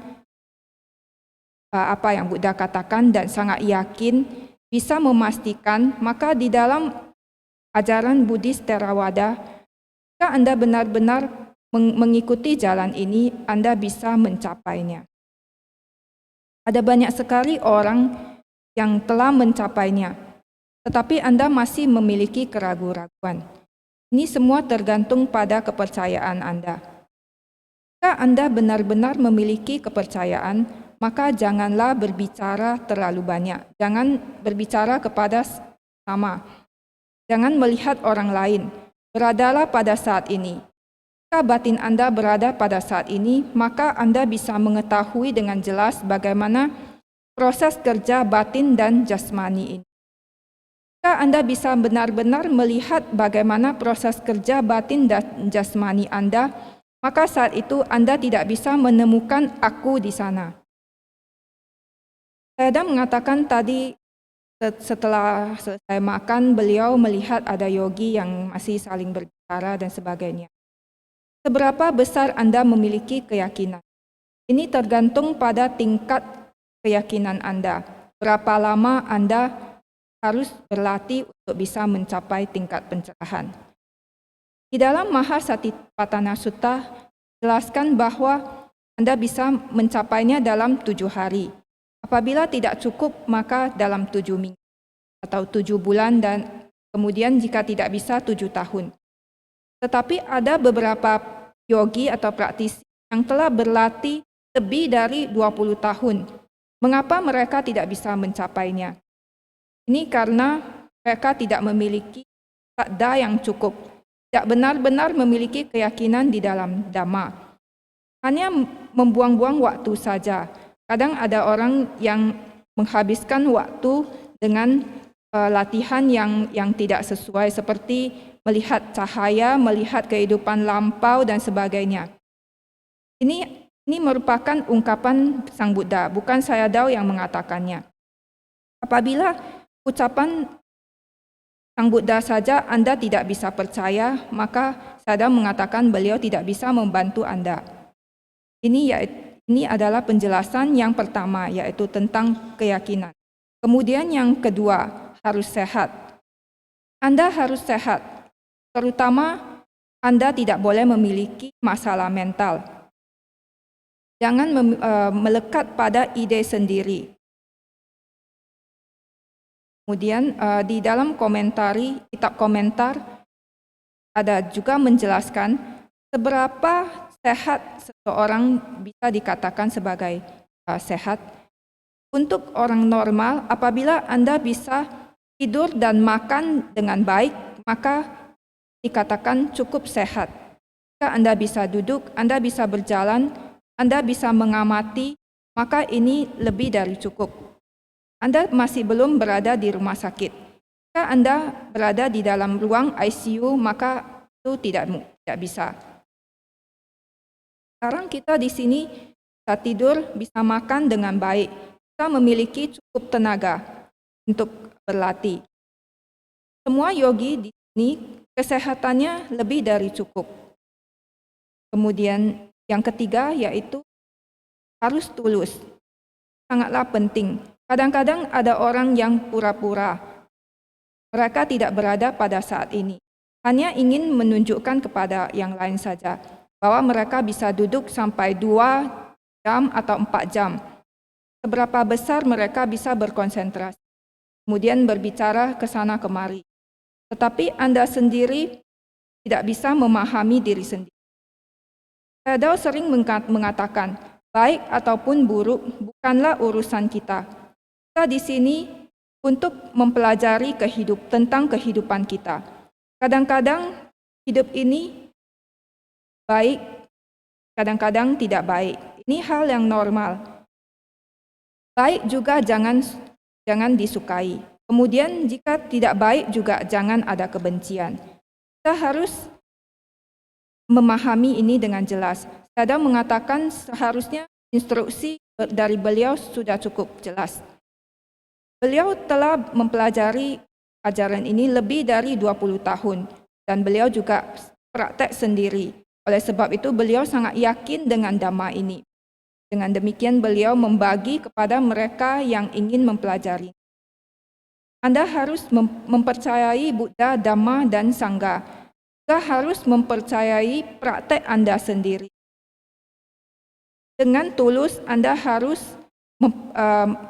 apa yang Buddha katakan dan sangat yakin bisa memastikan, maka di dalam ajaran Buddhis Theravada, jika Anda benar-benar mengikuti jalan ini, Anda bisa mencapainya. Ada banyak sekali orang yang telah mencapainya, tetapi Anda masih memiliki keraguan-raguan. Ini semua tergantung pada kepercayaan Anda. Jika Anda benar-benar memiliki kepercayaan, maka janganlah berbicara terlalu banyak. Jangan berbicara kepada sama. Jangan melihat orang lain. Beradalah pada saat ini. Jika batin Anda berada pada saat ini, maka Anda bisa mengetahui dengan jelas bagaimana proses kerja batin dan jasmani ini. Jika Anda bisa benar-benar melihat bagaimana proses kerja batin dan jasmani Anda, maka saat itu Anda tidak bisa menemukan aku di sana. Saya dah mengatakan tadi setelah selesai makan, beliau melihat ada yogi yang masih saling berbicara dan sebagainya. Seberapa besar Anda memiliki keyakinan? Ini tergantung pada tingkat keyakinan Anda. Berapa lama Anda harus berlatih untuk bisa mencapai tingkat pencerahan. Di dalam Mahasatipatthana Sutta jelaskan bahwa Anda bisa mencapainya dalam 7 hari. Apabila tidak cukup, maka dalam 7 minggu atau 7 bulan, dan kemudian jika tidak bisa 7 tahun. Tetapi ada beberapa yogi atau praktisi yang telah berlatih lebih dari 20 tahun. Mengapa mereka tidak bisa mencapainya? Ini karena mereka tidak memiliki sadda yang cukup. tidak benar-benar memiliki keyakinan di dalam Dhamma. Hanya membuang-buang waktu saja. Kadang ada orang yang menghabiskan waktu dengan latihan yang tidak sesuai, seperti melihat cahaya, melihat kehidupan lampau dan sebagainya. Ini merupakan ungkapan Sang Buddha, bukan Sayadaw yang mengatakannya. Apabila ucapan Sang Buddha saja Anda tidak bisa percaya, maka Sayadaw mengatakan beliau tidak bisa membantu Anda. Ini adalah penjelasan yang pertama, yaitu tentang keyakinan. Kemudian yang kedua, harus sehat. Anda harus sehat, terutama Anda tidak boleh memiliki masalah mental. Jangan melekat pada ide sendiri. Kemudian di dalam kitab komentar ada juga menjelaskan seberapa sehat seseorang bisa dikatakan sebagai sehat. Untuk orang normal, apabila Anda bisa tidur dan makan dengan baik, maka dikatakan cukup sehat. Jika Anda bisa duduk, Anda bisa berjalan, Anda bisa mengamati, maka ini lebih dari cukup. Anda masih belum berada di rumah sakit. Jika Anda berada di dalam ruang ICU, maka itu tidak bisa. Sekarang kita di sini bisa tidur, bisa makan dengan baik. Kita memiliki cukup tenaga untuk berlatih. Semua yogi di sini kesehatannya lebih dari cukup. Kemudian yang ketiga yaitu harus tulus. Sangatlah penting. Kadang-kadang ada orang yang pura-pura. Mereka tidak berada pada saat ini. Hanya ingin menunjukkan kepada yang lain saja bahwa mereka bisa duduk sampai 2 jam atau 4 jam. Seberapa besar mereka bisa berkonsentrasi. Kemudian berbicara ke sana kemari. Tetapi Anda sendiri tidak bisa memahami diri sendiri. Sayadaw sering mengatakan, baik ataupun buruk bukanlah urusan kita. Kita di sini untuk mempelajari tentang kehidupan kita. Kadang-kadang hidup ini baik, kadang-kadang tidak baik. Ini hal yang normal. Baik juga jangan disukai. Kemudian jika tidak baik juga jangan ada kebencian. Kita harus memahami ini dengan jelas. Sayadaw mengatakan seharusnya instruksi dari beliau sudah cukup jelas. Beliau telah mempelajari ajaran ini lebih dari 20 tahun dan beliau juga praktek sendiri. Oleh sebab itu beliau sangat yakin dengan Dhamma ini. Dengan demikian beliau membagi kepada mereka yang ingin mempelajari. Anda harus mempercayai Buddha, Dhamma, dan Sangha. Anda harus mempercayai praktek Anda sendiri. Dengan tulus Anda harus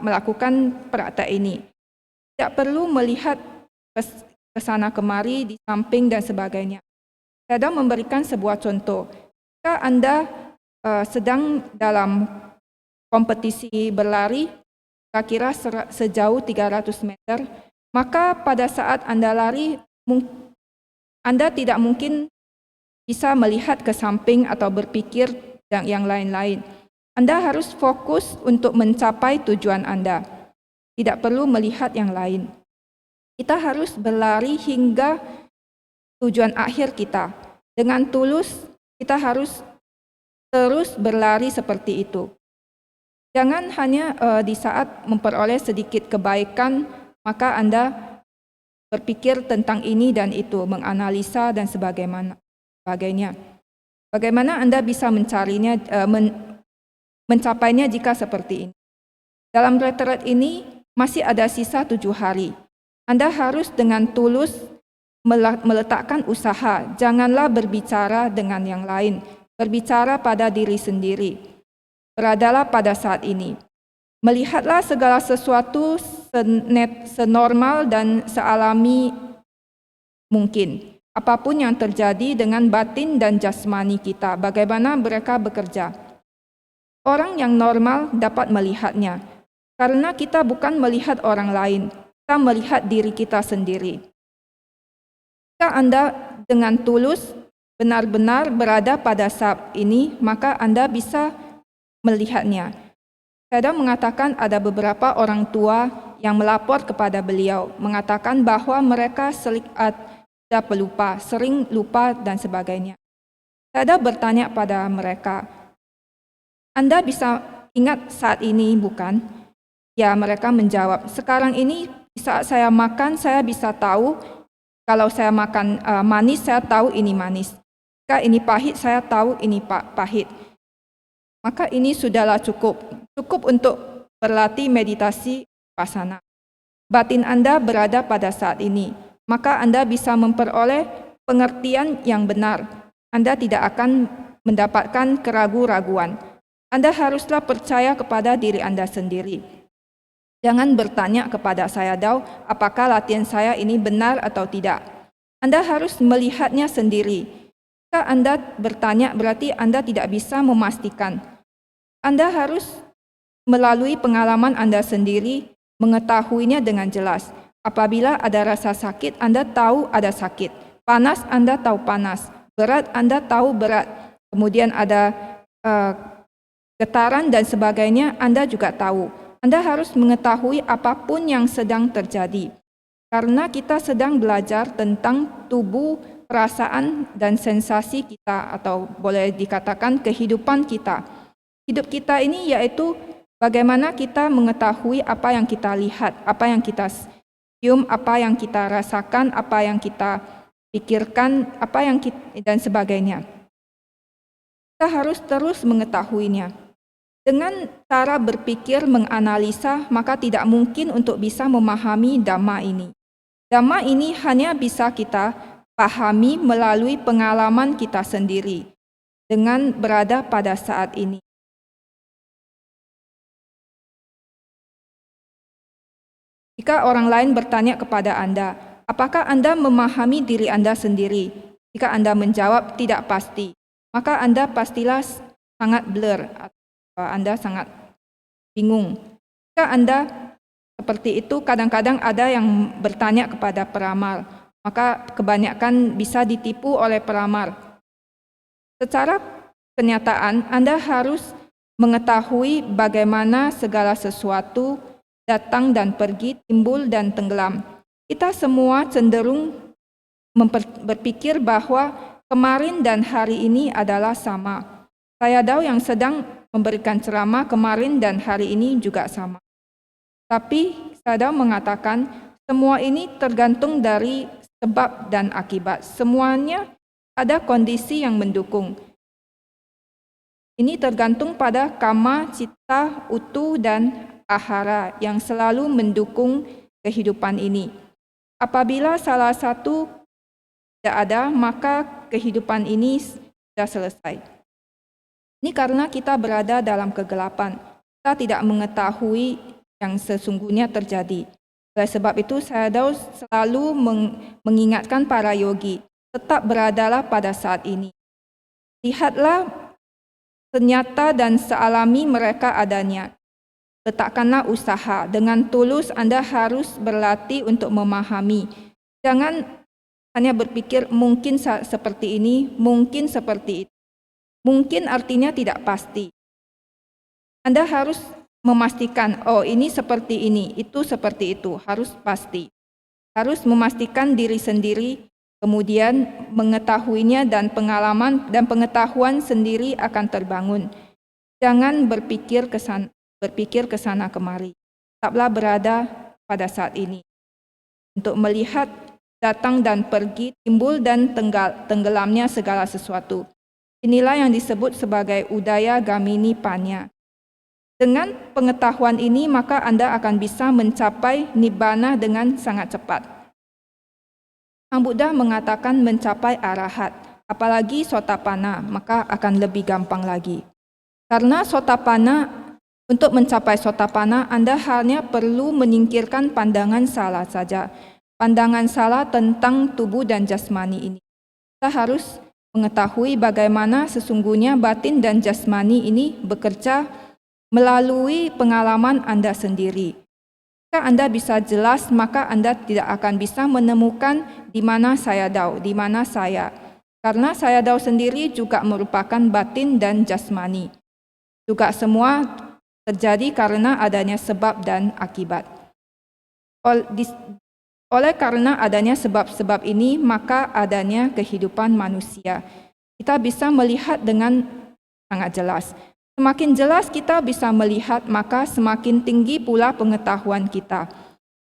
melakukan praktek ini. Tidak perlu melihat ke sana kemari, di samping dan sebagainya. Sayadaw memberikan sebuah contoh. Jika Anda sedang dalam kompetisi berlari, kira-kira sejauh 300 meter, maka pada saat Anda lari, Anda tidak mungkin bisa melihat ke samping atau berpikir yang lain-lain. Anda harus fokus untuk mencapai tujuan Anda. Tidak perlu melihat yang lain. Kita harus berlari hingga tujuan akhir kita. Dengan tulus, kita harus terus berlari seperti itu. Jangan hanya di saat memperoleh sedikit kebaikan, maka Anda berpikir tentang ini dan itu, menganalisa dan sebagainya. Bagaimana Anda bisa mencapainya jika seperti ini? Dalam retret ini masih ada sisa 7 hari. Anda harus dengan tulus meletakkan usaha. Janganlah berbicara dengan yang lain. Berbicara pada diri sendiri. Beradalah pada saat ini. Melihatlah segala sesuatu senormal dan sealami mungkin. Apapun yang terjadi dengan batin dan jasmani kita, bagaimana mereka bekerja. Orang yang normal dapat melihatnya, karena kita bukan melihat orang lain, kita melihat diri kita sendiri. Jika Anda dengan tulus benar-benar berada pada saat ini, maka Anda bisa melihatnya. Saya mengatakan ada beberapa orang tua yang melapor kepada beliau, mengatakan bahwa mereka ada pelupa, sering lupa dan sebagainya. Saya bertanya pada mereka, Anda bisa ingat saat ini bukan? Ya, mereka menjawab, sekarang ini saat saya makan, saya bisa tahu kalau saya makan manis, saya tahu ini manis. Jika ini pahit, saya tahu ini pahit. Maka ini sudahlah cukup untuk berlatih meditasi vipassana. Batin Anda berada pada saat ini, maka Anda bisa memperoleh pengertian yang benar. Anda tidak akan mendapatkan keraguan-raguan. Anda haruslah percaya kepada diri Anda sendiri. Jangan bertanya kepada saya, apakah latihan saya ini benar atau tidak. Anda harus melihatnya sendiri. Jika Anda bertanya, berarti Anda tidak bisa memastikan. Anda harus melalui pengalaman Anda sendiri, mengetahuinya dengan jelas. Apabila ada rasa sakit, Anda tahu ada sakit. Panas, Anda tahu panas. Berat, Anda tahu berat. Kemudian ada getaran dan sebagainya, Anda juga tahu. Anda harus mengetahui apapun yang sedang terjadi. Karena kita sedang belajar tentang tubuh, perasaan, dan sensasi kita, atau boleh dikatakan kehidupan kita. Hidup kita ini yaitu bagaimana kita mengetahui apa yang kita lihat, apa yang kita cium, apa yang kita rasakan, apa yang kita pikirkan, dan sebagainya. Kita harus terus mengetahuinya. Dengan cara berpikir menganalisa, maka tidak mungkin untuk bisa memahami Dhamma ini. Dhamma ini hanya bisa kita pahami melalui pengalaman kita sendiri dengan berada pada saat ini. Jika orang lain bertanya kepada Anda, apakah Anda memahami diri Anda sendiri? Jika Anda menjawab tidak pasti, maka Anda pastilah sangat blur, atau Anda sangat bingung. Jika Anda seperti itu, kadang-kadang ada yang bertanya kepada peramal, maka kebanyakan bisa ditipu oleh peramal. Secara kenyataan, Anda harus mengetahui bagaimana segala sesuatu datang dan pergi, timbul dan tenggelam. Kita semua cenderung berpikir bahwa kemarin dan hari ini adalah sama. Saya tahu yang sedang memberikan ceramah kemarin dan hari ini juga sama. Tapi saya mengatakan semua ini tergantung dari sebab dan akibat. Semuanya ada kondisi yang mendukung. Ini tergantung pada kama, cita, utu, dan ahara yang selalu mendukung kehidupan ini. Apabila salah satu tidak ada, maka kehidupan ini sudah selesai. Ini karena kita berada dalam kegelapan. Kita tidak mengetahui yang sesungguhnya terjadi. Oleh sebab itu, saya selalu mengingatkan para yogi, tetap beradalah pada saat ini. Lihatlah senyata dan sealami mereka adanya. Letakkanlah usaha. Dengan tulus Anda harus berlatih untuk memahami. Jangan hanya berpikir mungkin seperti ini, mungkin seperti itu. Mungkin artinya tidak pasti. Anda harus memastikan, oh ini seperti ini, itu seperti itu, harus pasti. Harus memastikan diri sendiri, kemudian mengetahuinya dan pengalaman dan pengetahuan sendiri akan terbangun. Jangan berpikir ke sana kemari. Tetaplah berada pada saat ini. Untuk melihat datang dan pergi, timbul dan tenggelamnya segala sesuatu. Inilah yang disebut sebagai udaya gamini panya. Dengan pengetahuan ini, maka Anda akan bisa mencapai nibbana dengan sangat cepat. Sang Buddha mengatakan mencapai arahat, apalagi sotapanna, maka akan lebih gampang lagi. Karena untuk mencapai sotapanna, Anda hanya perlu menyingkirkan pandangan salah saja. Pandangan salah tentang tubuh dan jasmani ini. Kita harus mengetahui bagaimana sesungguhnya batin dan jasmani ini bekerja melalui pengalaman Anda sendiri. Jika Anda bisa jelas, maka Anda tidak akan bisa menemukan di mana sayadaw, di mana saya. Karena sayadaw sendiri juga merupakan batin dan jasmani. Juga semua terjadi karena adanya sebab dan akibat. Oleh karena adanya sebab-sebab ini, maka adanya kehidupan manusia. Kita bisa melihat dengan sangat jelas. Semakin jelas kita bisa melihat, maka semakin tinggi pula pengetahuan kita.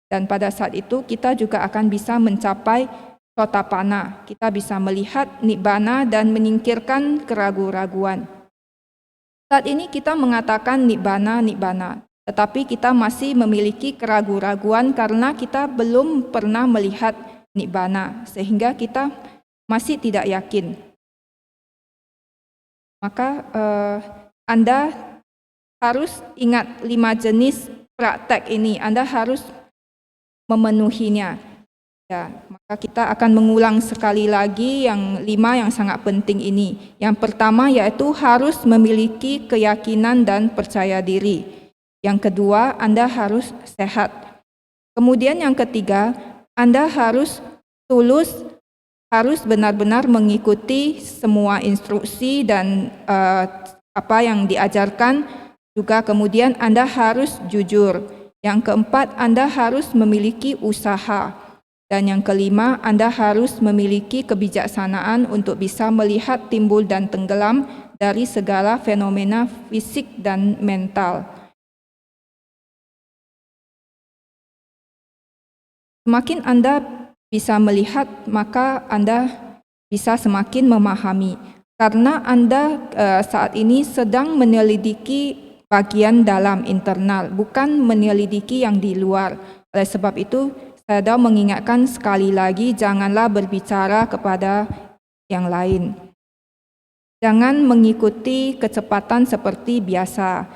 Dan pada saat itu kita juga akan bisa mencapai sotapanna. Kita bisa melihat nibbana dan menyingkirkan keraguan-raguan. Saat ini kita mengatakan nibbana, tetapi kita masih memiliki keraguan-raguan karena kita belum pernah melihat nibbana, sehingga kita masih tidak yakin. Maka Anda harus ingat 5 jenis praktek ini, Anda harus memenuhinya. Ya, maka kita akan mengulang sekali lagi yang 5 yang sangat penting ini. Yang pertama yaitu harus memiliki keyakinan dan percaya diri. Yang kedua, Anda harus sehat. Kemudian yang ketiga, Anda harus tulus, harus benar-benar mengikuti semua instruksi dan apa yang diajarkan. Juga kemudian Anda harus jujur. Yang keempat, Anda harus memiliki usaha. Dan yang kelima, Anda harus memiliki kebijaksanaan untuk bisa melihat timbul dan tenggelam dari segala fenomena fisik dan mental. Semakin Anda bisa melihat, maka Anda bisa semakin memahami. Karena Anda saat ini sedang menyelidiki bagian dalam internal, bukan menyelidiki yang di luar. Oleh sebab itu, saya mengingatkan sekali lagi, janganlah berbicara kepada yang lain. Jangan mengikuti kecepatan seperti biasa.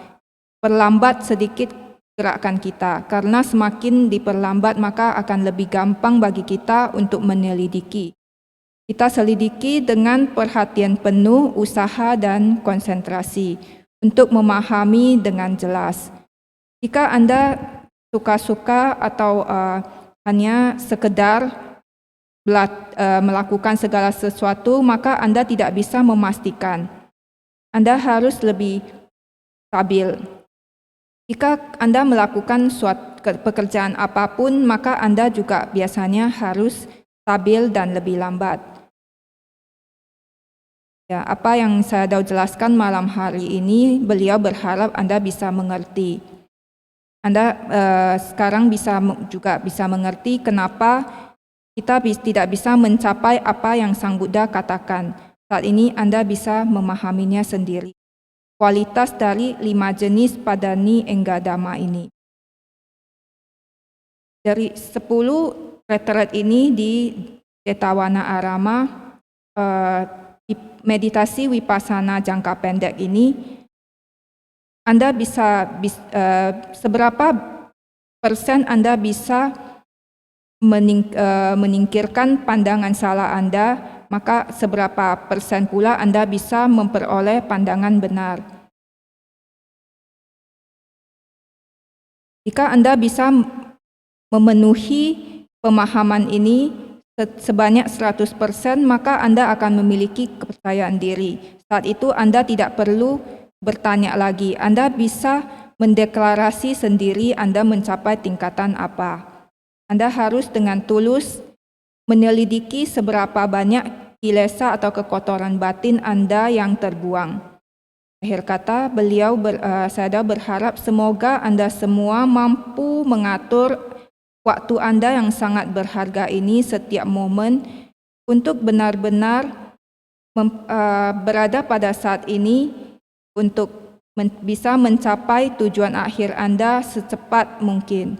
Perlambat sedikit gerakan kita, karena semakin diperlambat maka akan lebih gampang bagi kita untuk menyelidiki. Kita selidiki dengan perhatian penuh, usaha dan konsentrasi untuk memahami dengan jelas. Jika Anda suka-suka atau hanya sekedar melakukan segala sesuatu, maka Anda tidak bisa memastikan. Anda harus lebih stabil. Jika Anda melakukan suatu pekerjaan apapun, maka Anda juga biasanya harus stabil dan lebih lambat. Ya, apa yang saya jelaskan malam hari ini, beliau berharap Anda bisa mengerti. Anda sekarang juga bisa mengerti kenapa kita tidak bisa mencapai apa yang Sang Buddha katakan. Saat ini Anda bisa memahaminya sendiri. Kualitas dari 5 jenis Padani Enggadama ini. Dari 10 retret ini di Jetavana Arama, di meditasi Vipassana jangka pendek ini, Anda bisa seberapa persen Anda bisa menyingkirkan pandangan salah Anda, maka seberapa persen pula Anda bisa memperoleh pandangan benar. Jika Anda bisa memenuhi pemahaman ini sebanyak 100%, maka Anda akan memiliki kepercayaan diri. Saat itu Anda tidak perlu bertanya lagi, Anda bisa mendeklarasi sendiri Anda mencapai tingkatan apa. Anda harus dengan tulus menyelidiki seberapa banyak kilesa atau kekotoran batin Anda yang terbuang. Akhir kata, saya berharap semoga Anda semua mampu mengatur waktu Anda yang sangat berharga ini setiap momen untuk benar-benar berada pada saat ini untuk bisa mencapai tujuan akhir Anda secepat mungkin.